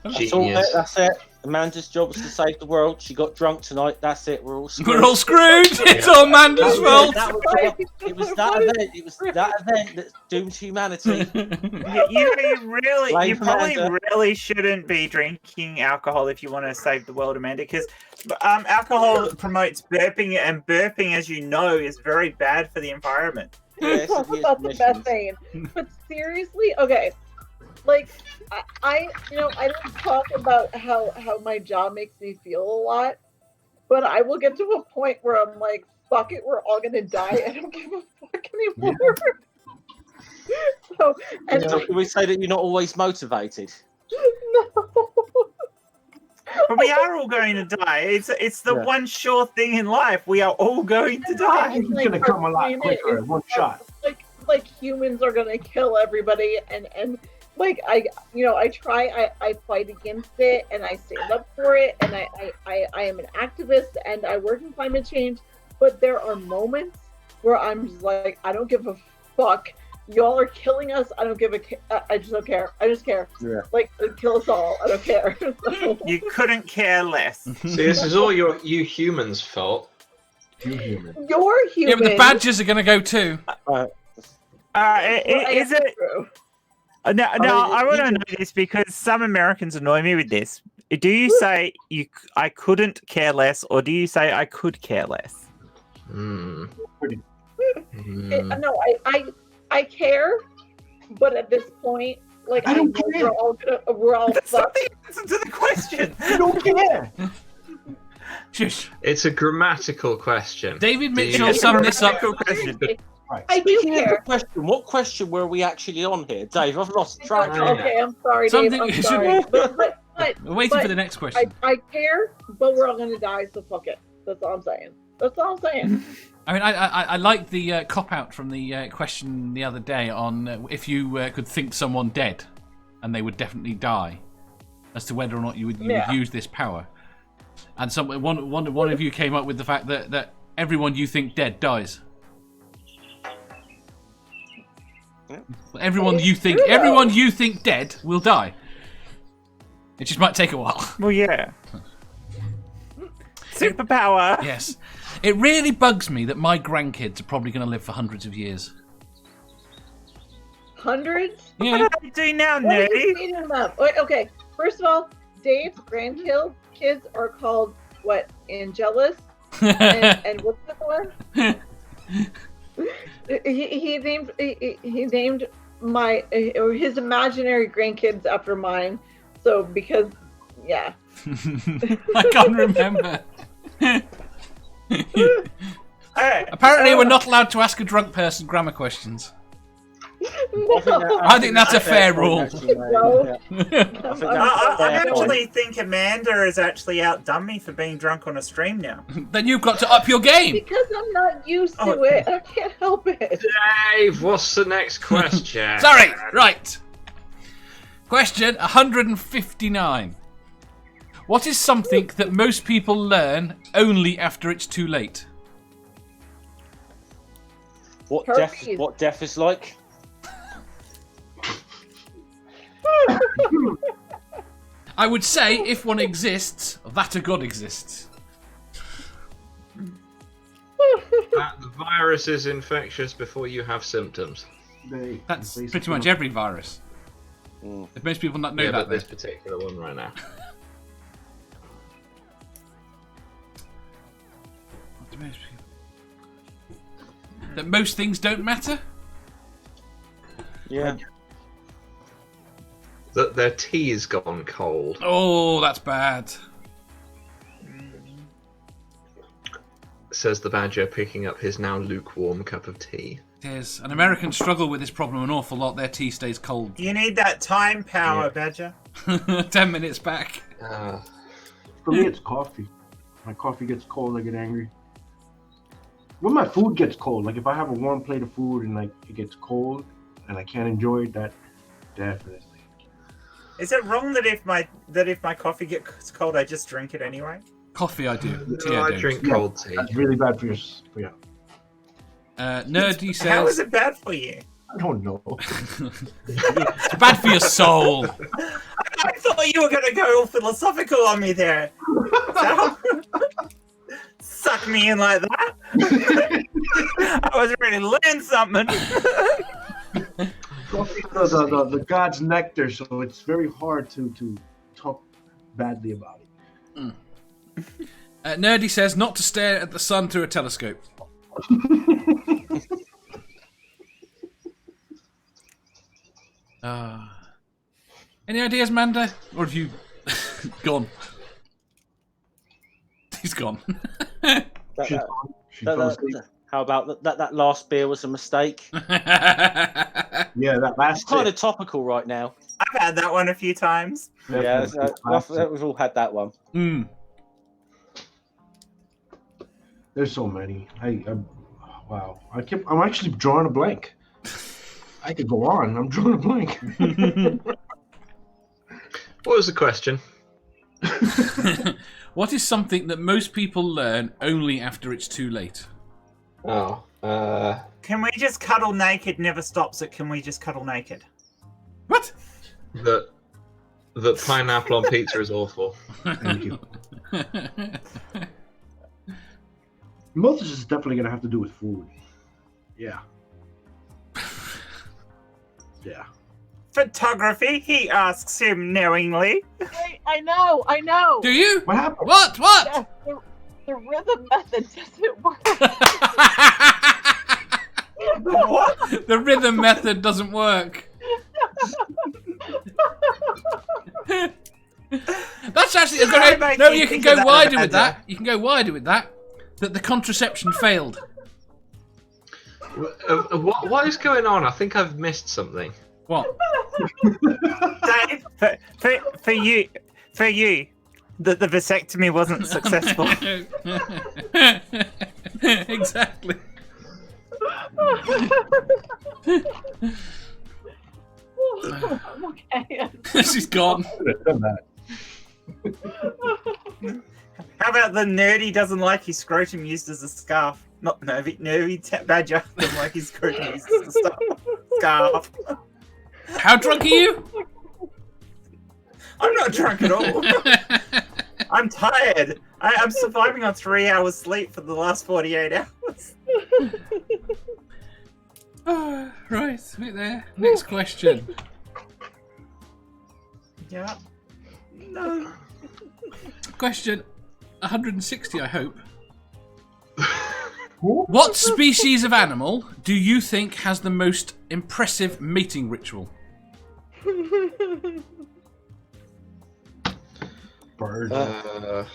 Genius. That's it. Amanda's job was to save the world. She got drunk tonight. That's it. We're all screwed. We're all screwed. It's all Amanda's fault. It was that event. It was that event that doomed humanity. You probably really shouldn't be drinking alcohol if you want to save the world, Amanda, because alcohol promotes burping, and burping, as you know, is very bad for the environment. Yes, Talk about the methane. But seriously, okay. Like, I don't talk about how my job makes me feel a lot, but I will get to a point where I'm like, fuck it, we're all gonna die. I don't give a fuck anymore. So can we say that you're not always motivated? No. But we are all going to die. It's the one sure thing in life. We are all going to die. It's gonna come a lot quicker in one shot. Like humans are gonna kill everybody, and like I fight against it, and I stand up for it, and I am an activist, and I work in climate change. But there are moments where I'm just like, I don't give a fuck. Y'all are killing us. I don't give a. I just don't care. I just care. Yeah. Like, kill us all. I don't care. So. You couldn't care less. See, this is all you humans' fault. You're human. Yeah, but the badgers are going to go too. Is it? True. No, I want to know this because some Americans annoy me with this. Do you say I couldn't care less, or do you say I could care less? No, I care, but at this point, like, I don't care. We're all That's not fucked. the answer to the question. I don't care. Shush. It's a grammatical question. David Mitchell summed this up. Question. I do care. What question were we actually on here, Dave? I've lost track. Okay, I'm sorry, Dave. I'm sorry. But We're waiting for the next question. I care, but we're all gonna die, so fuck it. That's all I'm saying. That's all I'm saying. I mean, I like the cop-out from the question the other day on if you could think someone dead and they would definitely die, as to whether or not you would use this power. And one of you came up with the fact that everyone you think dead dies. Yeah. Everyone you think dead will die. It just might take a while. Well, yeah. Superpower. Yes. It really bugs me that my grandkids are probably going to live for hundreds of years. Hundreds? Yeah. What do I do now, What are you nerdy? feeding them up? Wait, okay, first of all, Dave's grandkids are called what? Angelus? and what's the other one? He named my or his imaginary grandkids after mine. So because yeah. I can't remember. Alright. Apparently, we're not allowed to ask a drunk person grammar questions. I think that's a fair rule. I actually think Amanda has actually outdone me for being drunk on a stream now. Then you've got to up your game. Because I'm not used to it. I can't help it. Dave, what's the next question? Sorry, right. Question 159. What is something that most people learn only after it's too late? What death is like? I would say if one exists, that a god exists. The virus is infectious before you have symptoms. That's pretty much every virus. If most people not know Yeah, that, but this particular one right now. What do most people... That most things don't matter? Yeah. That their tea's gone cold. Oh, that's bad. Says the badger, picking up his now lukewarm cup of tea. It is. And Americans struggle with this problem an awful lot. Their tea stays cold. You need that time power, Badger. 10 minutes back. For me, it's coffee. My coffee gets cold, I get angry. When my food gets cold, like if I have a warm plate of food and like it gets cold and I can't enjoy it, that definitely. Is it wrong that if my coffee gets cold, I just drink it anyway? Coffee I do. Tea No, I I don't. drink cold tea. That's really bad for you. Nerdy says... How is it bad for you? I don't know. It's bad for your soul. I thought you were going to go all philosophical on me there. Suck me in like that. I was ready to learn something. Coffee is the god's nectar, so it's very hard to talk badly about it. Nerdy says not to stare at the sun through a telescope. Any ideas, Manda? Or have you gone? He's gone. She fell asleep. How about that last beer was a mistake? Yeah, that last It's kind of topical right now. I've had that one a few times. Yeah, we've all had that one. There's so many. Wow. I'm actually drawing a blank. I could go on. I'm drawing a blank. What was the question? What is something that most people learn only after it's too late? Oh, Can we just cuddle naked never stops it? Can we just cuddle naked? What? that pineapple on pizza is awful. Thank you. Most of this is definitely going to have to do with food. Yeah. Yeah. Photography, he asks him knowingly. I know. Do you? What happened? What? Yes, the rhythm method doesn't work. What? The rhythm method doesn't work. That's actually no. You can go wider with that. You can go wider with that. That the contraception failed. What is going on? I think I've missed something. What? Dave, for you, the vasectomy wasn't successful. Exactly. I'm okay. She's gone. I could have done that. How about the nerdy doesn't like his scrotum used as a scarf? Not nerdy badger doesn't like his scrotum used as a scarf. How drunk are you? I'm not drunk at all. I'm tired. I'm surviving on 3 hours sleep for the last 48 hours. Right, wait there. Next question. Yeah. No. Question 160, I hope. What species of animal do you think has the most impressive mating ritual? Bird. I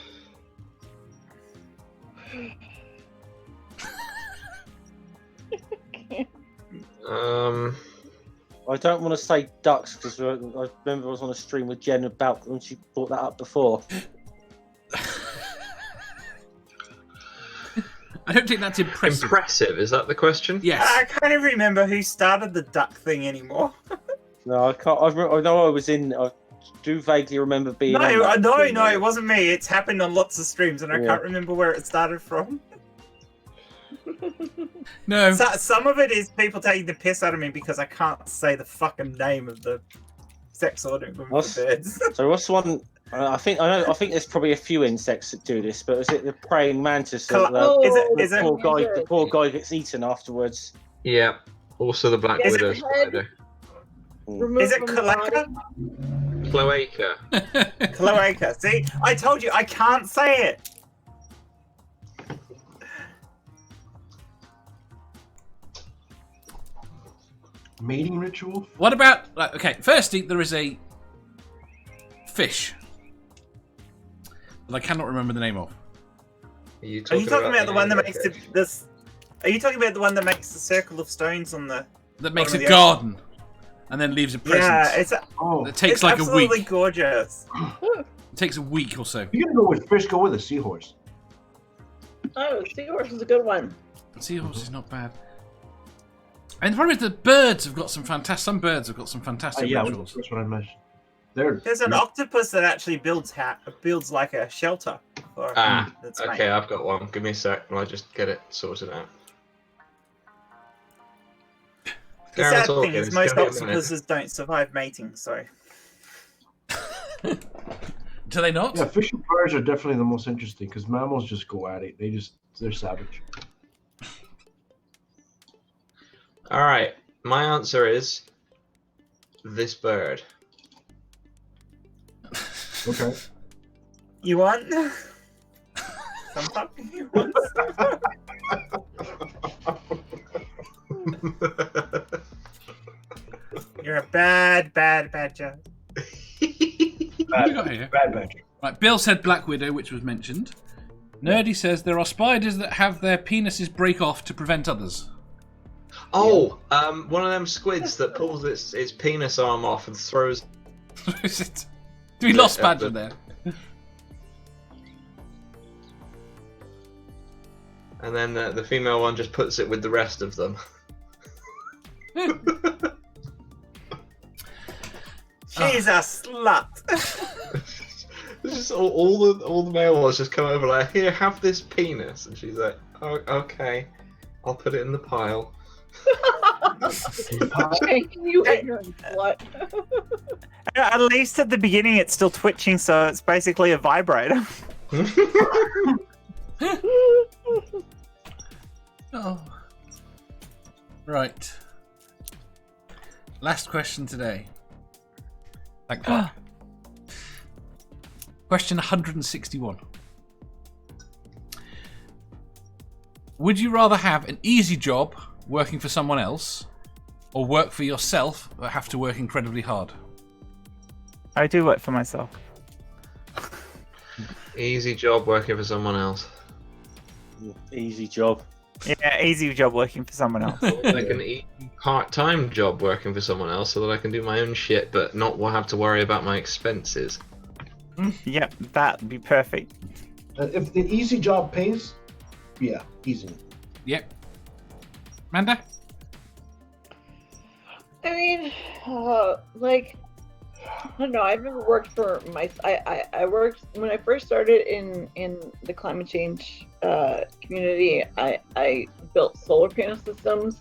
don't want to say ducks because I remember I was on a stream with Jen about when she brought that up before. I don't think that's impressive. Impressive, is that the question? Yes. I can't even remember who started the duck thing anymore. No, I can't. I know I was in. I do vaguely remember being. No, on that no, stream. it wasn't me. It's happened on lots of streams, and I can't remember where it started from. No. Some of it is people taking the piss out of me because I can't say the fucking name of the sex order of the birds. So what's the one? I think there's probably a few insects that do this, but is it the praying mantis? The poor guy gets eaten afterwards. Yeah. Also the black Is widow it spider. Is it cloaca? Cloaca. Cloaca. See, I told you I can't say it. Mating ritual? What about... Okay, firstly, there is a fish that I cannot remember the name of. Are you talking about the one that makes this? Are you talking about the one that makes the circle of stones on the? That makes a garden and then leaves a present. Yeah, it takes like a week. Absolutely gorgeous. It takes a week or so. You're gonna go with fish. Go with a seahorse. Oh, seahorse is a good one. Seahorse is not bad. And the problem is that birds have got some fantastic. Some birds have got some fantastic rituals. That's what I mentioned. There's an octopus that actually builds like a shelter. Okay, I've got one. Give me a sec, and I'll just get it sorted out. The sad thing is most octopuses don't survive mating, so. Do they not? Yeah, fish and birds are definitely the most interesting because mammals just go at it. They're savage. All right, my answer is this bird. Okay. You want? Some fucking you want? You're a bad badger. Bad badger. Right, Bill said Black Widow, which was mentioned. Nerdy says there are spiders that have their penises break off to prevent others. Oh, one of them squids that pulls its penis arm off and throws. We lost Badger there. And then the female one just puts it with the rest of them. She's a slut. It's just all the male ones just come over like, here, have this penis, and she's like, oh, okay, I'll put it in the pile. You ignorant slut. At least at the beginning, it's still twitching, so it's basically a vibrator. Oh. Right. Last question today. Thank God. Question 161. Would you rather have an easy job working for someone else or work for yourself but have to work incredibly hard? I do work for myself. Easy job working for someone else. Easy job. Yeah, easy job working for someone else. Like an easy part-time job working for someone else so that I can do my own shit but not have to worry about my expenses. Yep, that'd be perfect. If the easy job pays, yeah, easy. Yep. Amanda? I mean, like, I don't know. I've never worked for I worked when I first started in the climate change community. I built solar panel systems,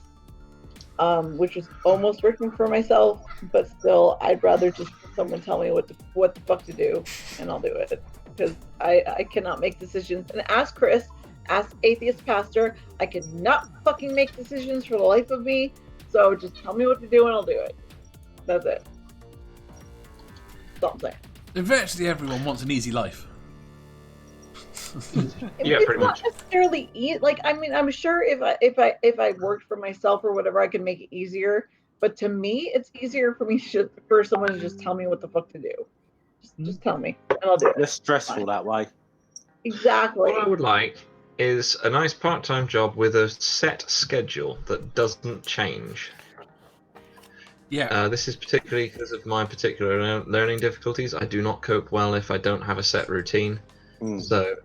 which was almost working for myself, but still, I'd rather just someone tell me what the fuck to do, and I'll do it because I cannot make decisions. And ask Chris, ask Atheist Pastor. I cannot fucking make decisions for the life of me. So just tell me what to do, and I'll do it. That's it. That's all I'm saying. Virtually everyone wants an easy life. Yeah, it's pretty not much. necessarily like I mean, I'm sure if I worked for myself or whatever, I could make it easier. But to me, it's easier for me for someone to just tell me what the fuck to do. Just tell me, and I'll do it. Less stressful that way. Exactly. What I would like is a nice part-time job with a set schedule that doesn't change. Yeah. This is particularly because of my particular learning difficulties. I do not cope well if I don't have a set routine. So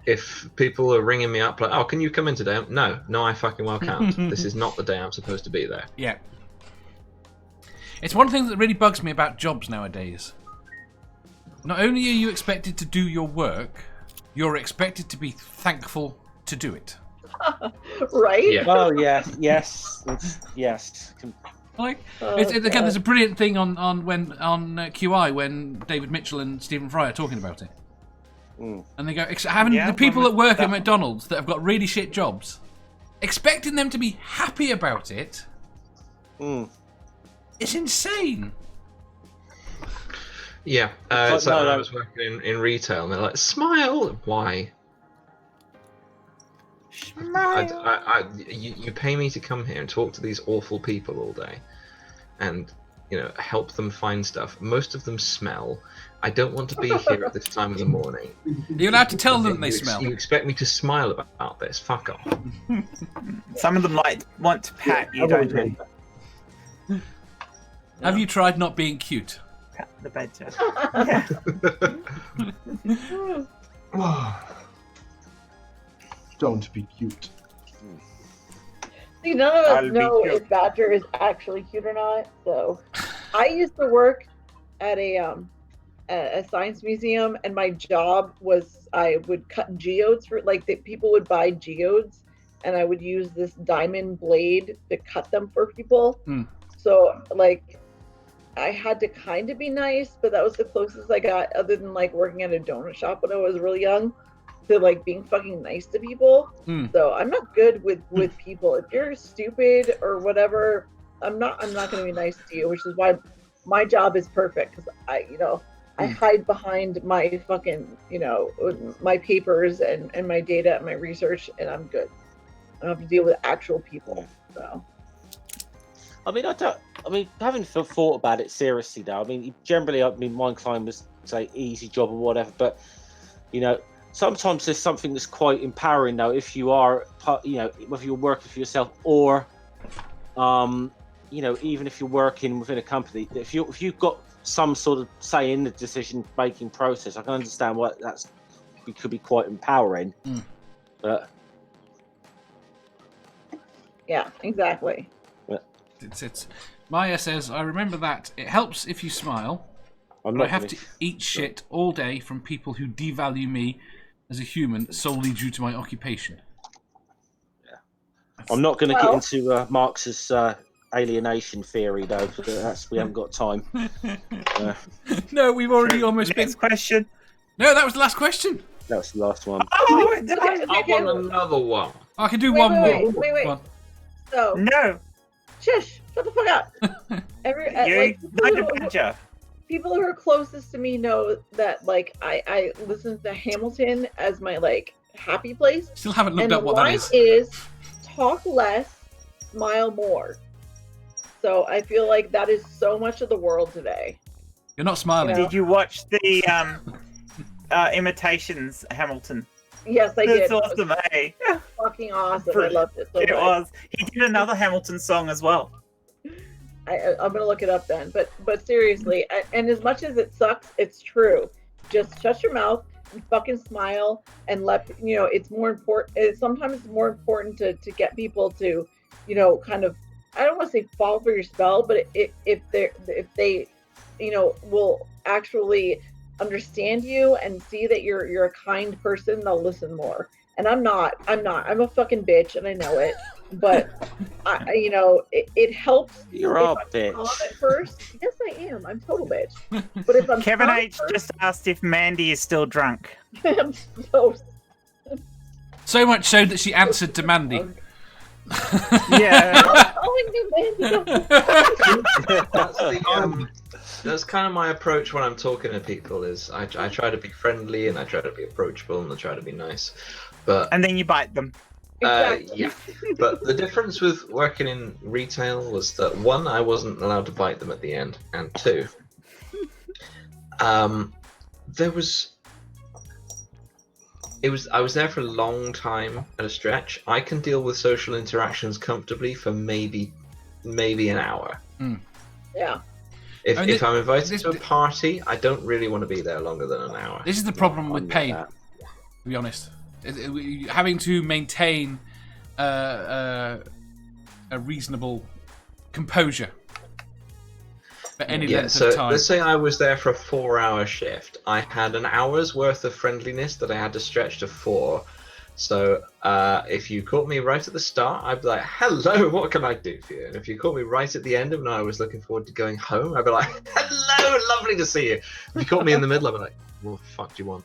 if people are ringing me up like, oh, can you come in today? No, I fucking well can't. This is not the day I'm supposed to be there. Yeah. It's one thing that really bugs me about jobs nowadays. Not only are you expected to do your work, you're expected to be thankful to do it. Right? Yeah. Oh yeah, yes. Like, Oh, again, God. there's a brilliant thing on QI when David Mitchell and Stephen Fry are talking about it. And they go, having Yeah, the people well, that work that- at McDonald's that have got really shit jobs, expecting them to be happy about it, it's insane. Yeah, But so no, when I no. was working in retail, and they're like, "Smile, why? You pay me to come here and talk to these awful people all day, and help them find stuff. Most of them smell. I don't want to be here at this time of the morning. You're allowed to tell them they You smell. You expect me to smile about this? Fuck off." Some of them want to pat you, don't they? Have you tried not being cute? Pat the badger. Yeah. Don't be cute. See, none of us I'll be know cute. if Badger is actually cute or not. So, I used to work at a science museum, and my job was I would cut geodes for people would buy geodes, and I would use this diamond blade to cut them for people. So I had to kind of be nice, but that was the closest I got, other than working at a donut shop when I was really young, to being fucking nice to people. So I'm not good with people. If you're stupid or whatever, I'm not going to be nice to you, which is why my job is perfect, because I hide behind my fucking my papers and my data and my research, and I'm good. I don't have to deal with actual people. So Having thought about it seriously though, generally, mine climbers say easy job or whatever, but sometimes there's something that's quite empowering though, if you are, whether you're working for yourself or, even if you're working within a company, if you've got some sort of say in the decision-making process, I can understand why it could be quite empowering. But yeah, exactly. It's Maya says, I remember that. It helps if you smile. I'm But not I have gonna- to eat shit all day from people who devalue me as a human solely due to my occupation. I'm not going to Well- get into Marx's alienation theory though, because we haven't got time. No, we've already almost been. Next question. No, that was the last question. That was the last one. Oh, Okay, I want another one. I can do Wait, one wait, more. wait. Go on. So, no. shush, shut the fuck up. You like the badger. People who are closest to me know that I listen to Hamilton as my happy place. Still haven't looked And up the what that line is. talk less, smile more. So I feel like that is so much of the world today. You're not smiling. Yeah. Did you watch the imitations Hamilton? Yes, I did. That's It was awesome, eh? fucking awesome. I loved it so It much. was. He did another Hamilton song as well. I'm gonna look it up then. But seriously, and as much as it sucks, it's true. Just shut your mouth and fucking smile and let it's more important. Sometimes it's more important to get people to will actually understand you and see that you're a kind person, they'll listen more. And I'm not. I'm a fucking bitch, and I know it. But it helps. You're if a I'm bitch. calm at first. Yes, I am. I'm a total bitch. But if I'm Kevin calm H at just asked if Mandy is still drunk. first, I'm So much so that she answered to Mandy. Yeah. calling you Mandy. That's kind of my approach when I'm talking to people. Is I try to be friendly and I try to be approachable and I try to be nice, but And then you bite them. Exactly. yeah. But the difference with working in retail was that one, I wasn't allowed to bite them at the end, and two, there was. I was there for a long time at a stretch. I can deal with social interactions comfortably for maybe an hour. Yeah. If I'm invited to a party, I don't really want to be there longer than an hour. This is the problem with I'm pain, like to be honest. Having to maintain a reasonable composure for any length of time. Let's say I was there for a 4-hour shift. I had an hour's worth of friendliness that I had to stretch to 4. So if you caught me right at the start, I'd be like, hello, what can I do for you? And if you caught me right at the end when I was looking forward to going home, I'd be like, hello, lovely to see you. If you caught me in the middle, I'd be like, what the fuck do you want?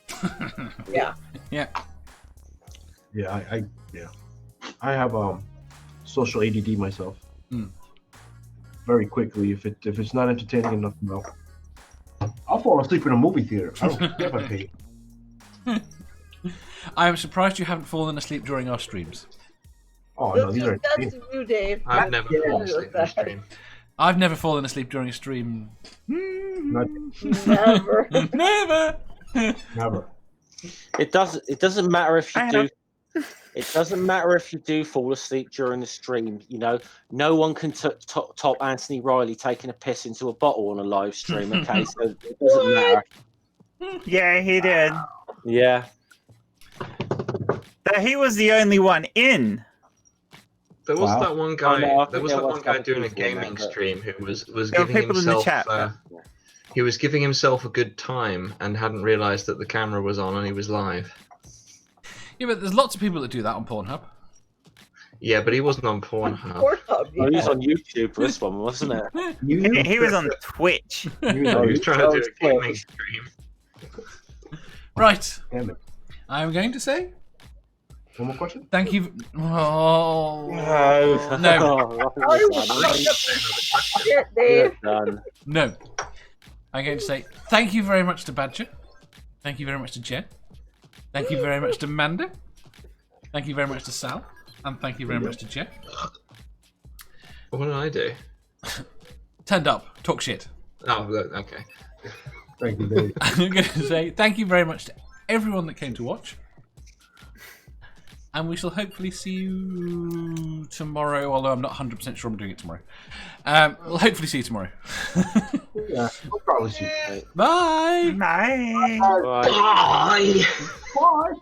Yeah. Yeah. Yeah, I have social ADD myself. Very quickly, if it's not entertaining enough, no. I'll fall asleep in a movie theater. I don't care if I pay. I am surprised you haven't fallen asleep during our streams. Oh no, these are. That's you, Dave. I've never fallen asleep in a stream. I've never fallen asleep during a stream. Never. Never. Never. It doesn't matter if you do. It doesn't matter if you do fall asleep during the stream. No one can top Anthony Riley taking a piss into a bottle on a live stream. Okay, so it doesn't matter. Yeah, he did. Yeah. But he was the only one in. There was Wow. that one guy. no, I there think was there that was one guy other doing a people in gaming there, but- stream who was There were giving people in the himself. chat. He was giving himself a good time and hadn't realised that the camera was on and he was live. Yeah, but there's lots of people that do that on Pornhub. Yeah, but he wasn't on Pornhub. Pornhub, Oh, he was yeah. on YouTube for this one, wasn't it? He was on Twitch. He was trying to do a gaming stream. Right. Damn it. I'm going to say One more question? thank you. Oh. No. No. Shit, Dave. Done. No. I'm going to say thank you very much to Badger. Thank you very much to Jen. Thank you very much to Manda. Thank you very much to Sal. And thank you very much to Jeff. What did I do? Turned up. Talk shit. Oh, okay. Thank you, Dave. I'm going to say thank you very much to everyone that came to watch. And we shall hopefully see you tomorrow, although I'm not 100% sure I'm doing it tomorrow. We'll hopefully see you tomorrow. Yeah, we'll probably see. Bye! Nice. Right. Bye! Bye.